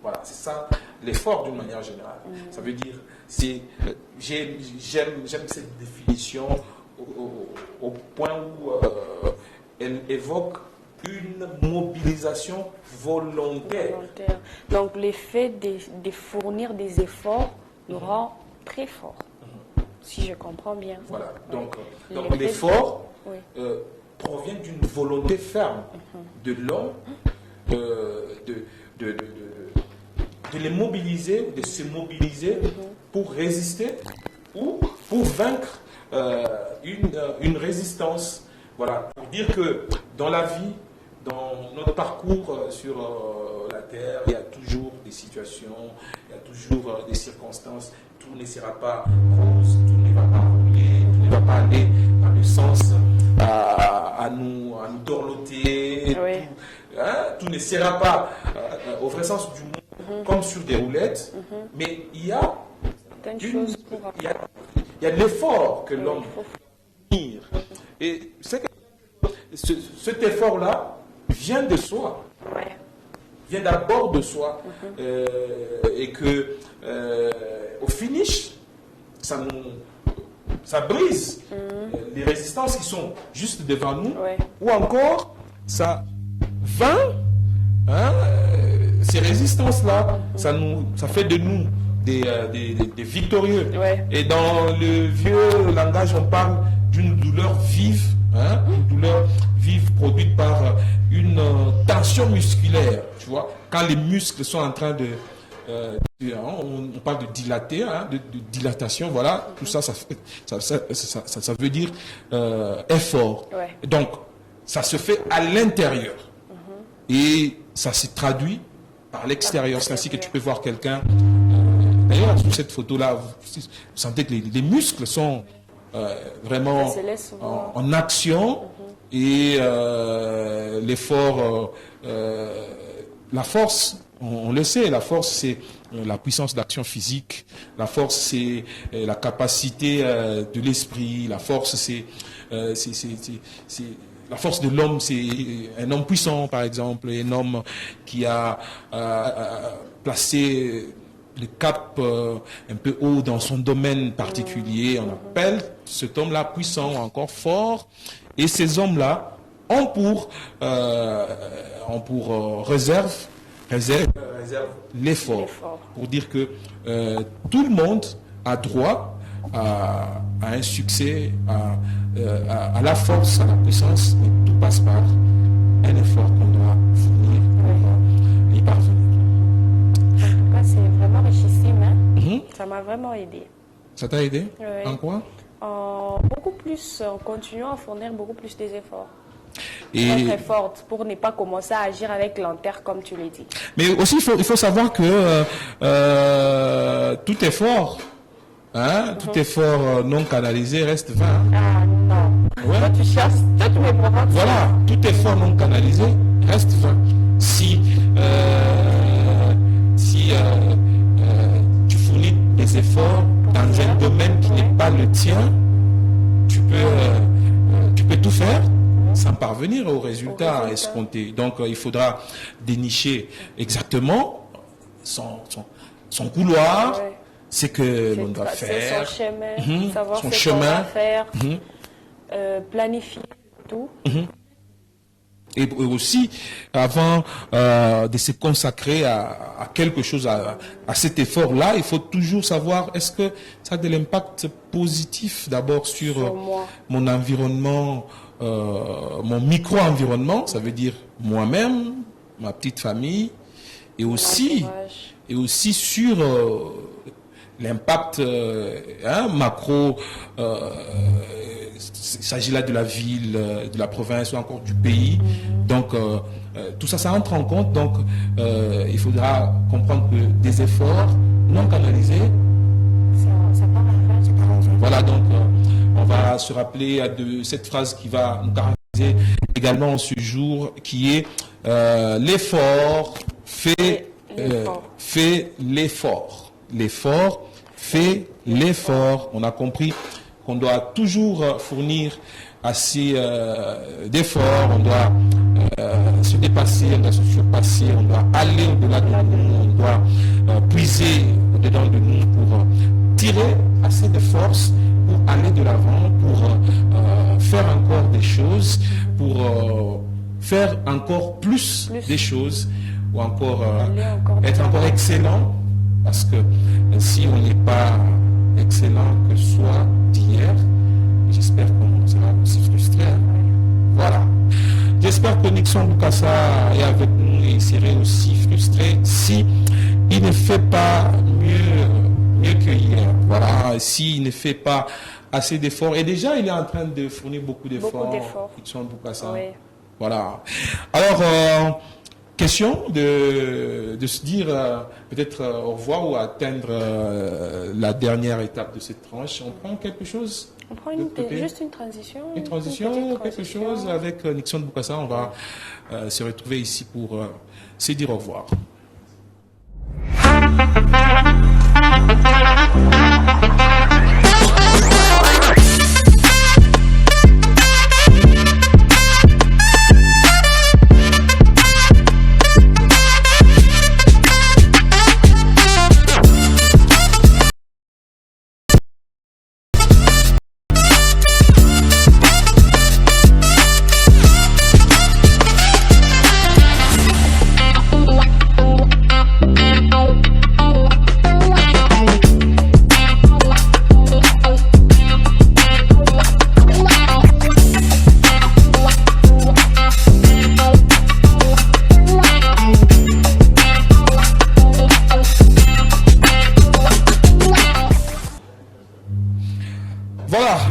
Voilà, c'est ça l'effort d'une manière générale. Ça veut dire, j'aime cette définition au point où elle évoque une mobilisation volontaire. Donc, le fait de fournir des efforts nous rend très forts. si je comprends bien. Voilà, donc l'effort provient d'une volonté ferme de l'homme de les mobiliser, de se mobiliser pour résister ou pour vaincre une résistance. Voilà, pour dire que dans la vie, dans notre parcours sur la Terre, il y a toujours des situations, il y a toujours des circonstances. Tout ne sera pas rose, tout ne va pas rouler, tout ne va pas aller dans le sens à nous dorloter. Tout ne sera pas au vrai sens du mot comme sur des roulettes, mais il y a l'effort que l'homme faut faire. Et cet effort-là vient de soi, vient d'abord de soi, et que au finish, ça brise les résistances qui sont juste devant nous, ou encore ça vainc ces résistances-là, ça fait de nous des victorieux. Et dans le vieux langage, on parle d'une douleur vive, une douleur vive produite par une tension musculaire. Tu vois, quand les muscles sont en train on parle de dilater, de dilatation, voilà, tout ça, ça veut dire effort. Donc, ça se fait à l'intérieur et ça se traduit par l'extérieur. C'est ainsi que tu peux voir quelqu'un. D'ailleurs, sur cette photo-là, vous sentez que les muscles sont vraiment en action et l'effort, la force. On le sait, la force, c'est la puissance d'action physique. La force, c'est la capacité de l'esprit. La force, c'est la force de l'homme, c'est un homme puissant, par exemple, un homme qui a placé le cap un peu haut dans son domaine particulier. On appelle cet homme-là puissant, encore fort. Et ces hommes-là ont pour réserve l'effort. Pour dire que tout le monde a droit à un succès, à la force, à la puissance, mais tout passe par un effort qu'on doit fournir pour y parvenir. En tout cas, c'est vraiment richissime. Ça m'a vraiment aidé. Ça t'a aidé? En quoi? Beaucoup plus, en continuant à fournir beaucoup plus des efforts. Et très forte pour ne pas commencer à agir avec lenteur comme tu l'as dit. Mais aussi il faut savoir que tout effort, tout effort non canalisé reste vain. Ah non. Toi, tu cherches, toi tu me provoques. Voilà, tout effort non canalisé reste vain. Si tu fournis des efforts dans un domaine qui n'est pas le tien, tu peux tout faire sans parvenir au résultat escompté. Donc, il faudra dénicher exactement son couloir, ce que l'on doit faire, son chemin, savoir son ce chemin, qu'on va faire, planifier tout. Et aussi, avant de se consacrer à quelque chose, à cet effort-là, il faut toujours savoir, est-ce que ça a de l'impact positif d'abord sur mon environnement, mon micro-environnement, ça veut dire moi-même, ma petite famille, et aussi sur l'impact macro. Il s'agit là de la ville, de la province ou encore du pays. Donc, tout ça, ça entre en compte. Donc, il faudra comprendre que des efforts non canalisés, ça part en vain. Voilà, donc, on va se rappeler de cette phrase qui va nous caractériser également ce jour, qui est l'effort fait l'effort. L'effort fait l'effort. On a compris qu'on doit toujours fournir assez d'efforts, on doit se dépasser, on doit se surpasser, on doit aller au-delà de nous, on doit puiser au-dedans de nous pour tirer assez de force pour aller de l'avant, pour faire encore des choses, pour faire encore plus des choses, ou encore être encore excellent, parce que si on n'est pas excellent que soit d'hier. J'espère qu'on sera aussi frustré. Voilà. J'espère que Nixon Bokassa est avec nous et serait aussi frustré si il ne fait pas mieux que hier. Voilà. S'il ne fait pas assez d'efforts. Et déjà, il est en train de fournir beaucoup d'efforts. Nixon Bokassa. Oui. Voilà. Alors, question de se dire peut-être au revoir ou atteindre la dernière étape de cette tranche. On prend quelque chose? On prend juste une transition. Une transition, quelque chose avec Nixon Bokassa. On va se retrouver ici pour se dire au revoir.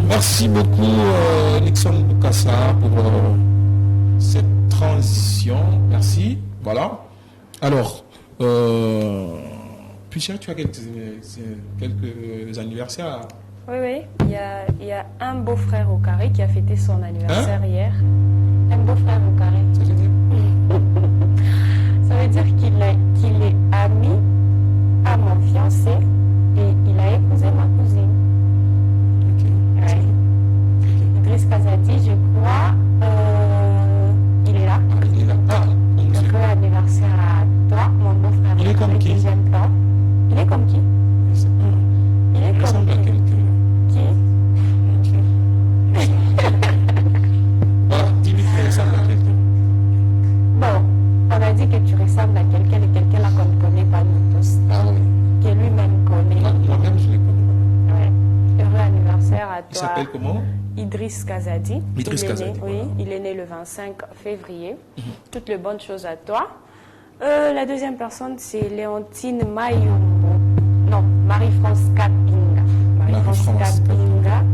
Merci beaucoup Nixon Bokassa pour cette transition. Merci. Voilà. Alors, Puchère, tu as quelques anniversaires? Oui. Il y a un beau-frère au carré qui a fêté son anniversaire hier. Un beau-frère au carré. Ça veut dire qu'il est ami à mon fiancé et il a épousé ma cousine. Idriss Kazadi, je crois, il est là. Il est là. Heureux anniversaire à toi, mon beau-frère. Il est comme qui? Il est comme qui? Il est comme qui? Dis-lui que tu ressembles à quelqu'un. Bon, on a dit que tu ressembles à quelqu'un et quelqu'un là qu'on ne connaît pas nous tous. Ah oui. Que lui-même connaît. Moi-même, je l'ai connu. Ouais. Heureux anniversaire à toi. Il s'appelle comment? Idriss Kazadi. Idriss Kazadi. Oui, il est né le 25 février. Toutes les bonnes choses à toi. La deuxième personne, c'est Léontine Mayumbo. Non, Marie-France Kapinga. Marie-France Kapinga.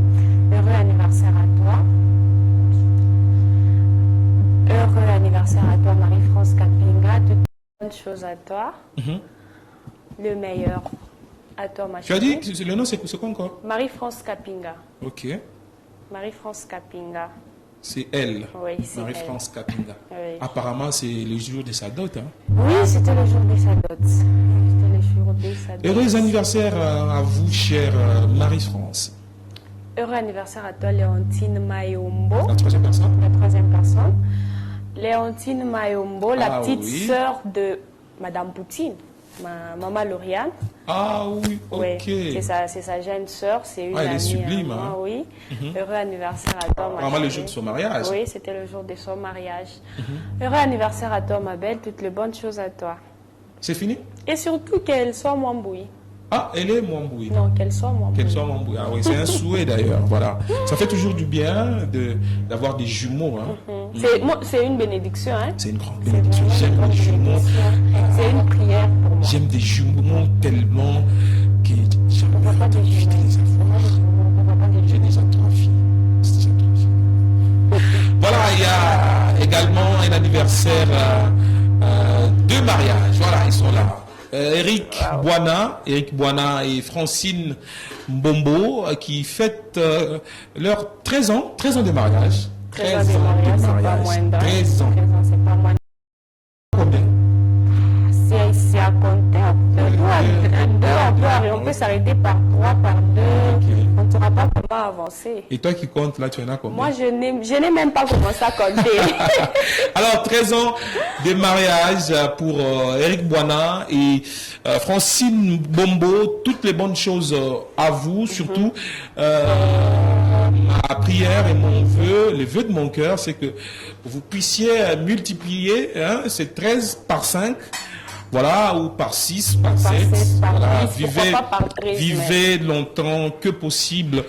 Heureux anniversaire à toi. Heureux anniversaire à toi, Marie-France Kapinga. Toutes les bonnes choses à toi. Le meilleur à toi, ma chérie. Tu as dit, le nom, c'est quoi encore? Marie-France Kapinga. Ok. Marie-France Kapinga. C'est elle. Oui, c'est Marie-France Kapinga. Oui. Apparemment, c'est le jour de sa dot. Hein? Oui, c'était le jour de sa dot. C'était le jour de sa dot. Heureux anniversaire à vous, chère Marie-France. Heureux anniversaire à toi, Léontine Mayombo. La troisième personne. La troisième personne. Léontine Mayombo, la petite sœur de Madame Poutine. Ma maman Lauriane. Ah oui, ok. Oui, c'est sa jeune sœur, c'est une amie. Elle est sublime. Moi, oui. Heureux anniversaire à toi, ma chérie. Le jour de son mariage. Oui, c'était le jour de son mariage. Heureux anniversaire à toi, ma belle. Toutes les bonnes choses à toi. C'est fini? Et surtout qu'elle soit Mwambouie. Ah, elle est Mwambouie. Non, qu'elle soit Mwambouie. Qu'elle soit Mwambouie. Ah oui, c'est un souhait d'ailleurs. Voilà. Ça fait toujours du bien d'avoir des jumeaux. Hein. C'est une bénédiction. Hein? C'est une grande bénédiction. J'aime les jumeaux. C'est une prière pour moi. J'aime des jumeaux tellement que j'aime les filles. J'ai déjà 3 filles. Voilà, il y a également un anniversaire de mariage. Voilà, ils sont là. Eric Bouana et Francine Mbombo qui fêtent leurs 13 ans de mariage. 13 ans de mariage, 13 ans. C'est pas moins. Combien? C'est à compter. On peut s'arrêter par 3, par 2. On ne saura pas comment avancer. Et toi qui comptes là, tu en as combien? Moi, je n'ai même pas commencé à compter. Alors, 13 ans de mariage pour Eric Bouana et Francine Bombo. Toutes les bonnes choses à vous. Surtout, ma prière et mon vœu, le vœu de mon cœur, c'est que vous puissiez multiplier ces 13 par 5 voilà, ou par 6, par 7, voilà, vivez longtemps que possible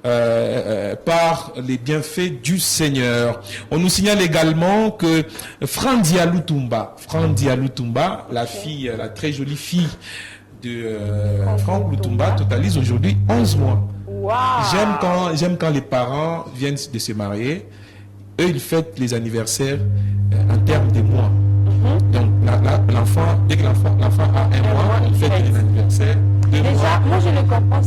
par les bienfaits du Seigneur. On nous signale également que Frandia Lutumba, la fille, la très jolie fille de Franck Lutumba, totalise aujourd'hui 11 mois. Wow. J'aime quand les parents viennent de se marier. Eux, ils fêtent les anniversaires en termes de mois. Donc, l'enfant, dès que l'enfant a un mois, on fête les anniversaires. Déjà, moi je le comprends, moi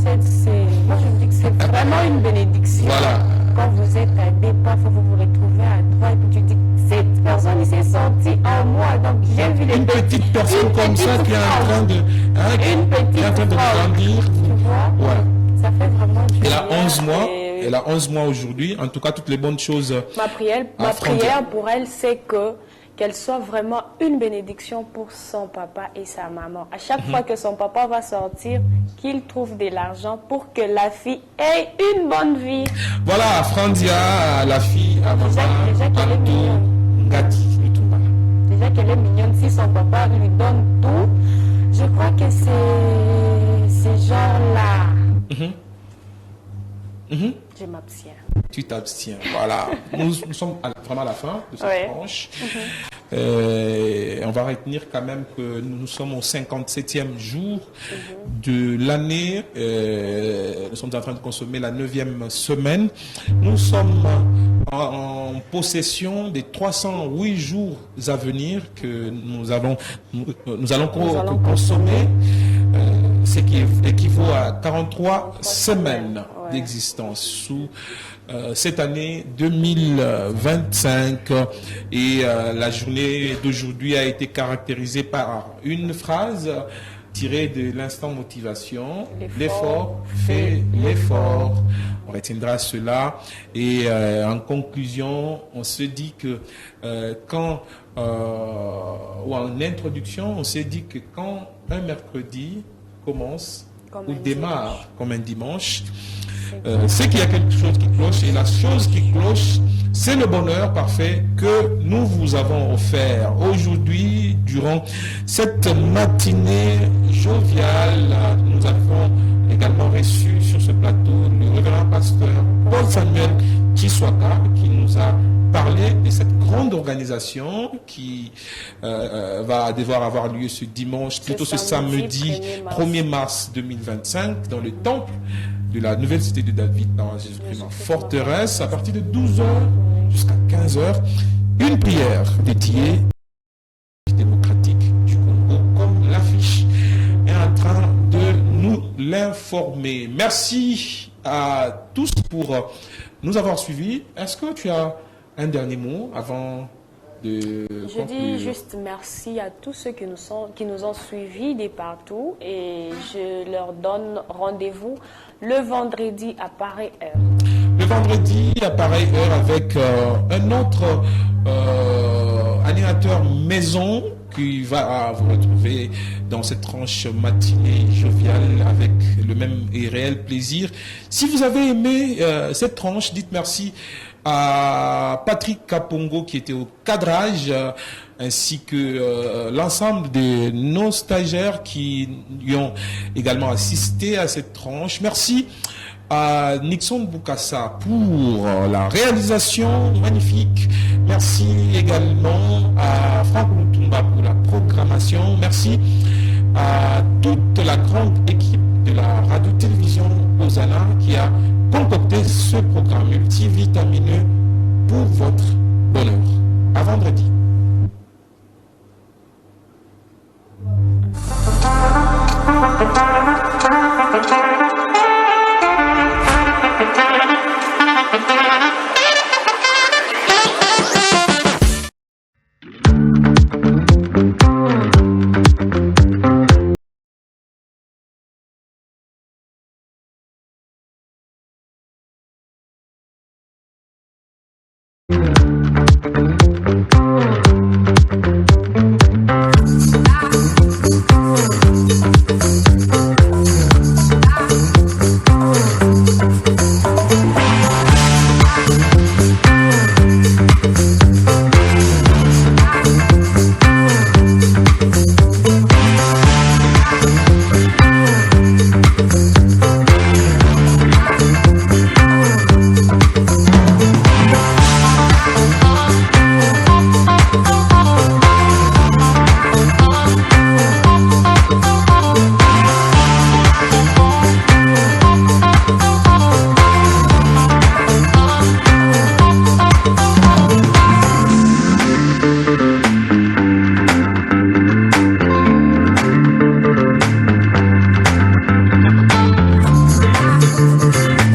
je me dis que c'est vraiment une bénédiction. Voilà. Quand vous êtes à départ, vous vous retrouvez à 3 et puis tu dis cette personne il s'est sortie en moi. Donc j'ai vu une petite personne comme ça qui est en train de, grandir. Tu vois, ouais. Ça fait vraiment du bien. Elle a 11 mois aujourd'hui. En tout cas, toutes les bonnes choses. Ma prière pour elle, c'est qu'elle soit vraiment une bénédiction pour son papa et sa maman. À chaque fois que son papa va sortir, qu'il trouve de l'argent pour que la fille ait une bonne vie. Voilà, Frandia, la fille à maman. Déjà qu'elle est mignonne. Déjà qu'elle est mignonne, si son papa lui donne tout, je crois que c'est ces gens-là. Je m'abstiens. Tu t'abstiens, voilà. Nous sommes vraiment à la fin de cette tranche. On va retenir quand même que nous sommes au 57e jour de l'année. Nous sommes en train de consommer la 9e semaine. Nous sommes en possession des 308 jours à venir que nous allons consommer. Ce qui équivaut à 43 semaines d'existence sous cette année 2025. Et la journée d'aujourd'hui a été caractérisée par une phrase tirée de l'instant motivation. L'effort fait l'effort. On retiendra cela. Et en conclusion, on se dit que ou en introduction, on s'est dit que quand un mercredi commence ou démarre comme un dimanche, c'est qu'il y a quelque chose qui cloche, et la chose qui cloche, c'est le bonheur parfait que nous vous avons offert aujourd'hui durant cette matinée joviale. Nous avons également reçu sur ce plateau le révérend pasteur Paul Samuel Chiswaka qui nous a parlé de cette grande organisation qui va devoir avoir lieu ce dimanche, plutôt ce samedi 1er mars 2025 dans le temple de la nouvelle cité de David dans Jésus-Christ en forteresse à partir de 12h jusqu'à 15h. Une prière dédiée démocratique du Congo, comme l'affiche est en train de nous l'informer. Merci à tous pour nous avoir suivis. Est-ce que tu as un dernier mot avant de conclure? Je dis juste merci à tous ceux qui nous ont suivis de partout et je leur donne rendez-vous le vendredi à pareille heure. Le vendredi à pareille heure avec un autre animateur maison qui va vous retrouver dans cette tranche matinée joviale avec le même et réel plaisir. Si vous avez aimé cette tranche, dites merci à Patrick Kapongo qui était au cadrage, ainsi que l'ensemble de nos stagiaires qui lui ont également assisté à cette tranche. Merci à Nixon Boukassa pour la réalisation magnifique. Merci également à Franck Lutumba pour la programmation. Merci à toute la grande équipe de la radio-télévision Osana qui a concocté ce programme multivitamineux pour votre bonheur. À vendredi.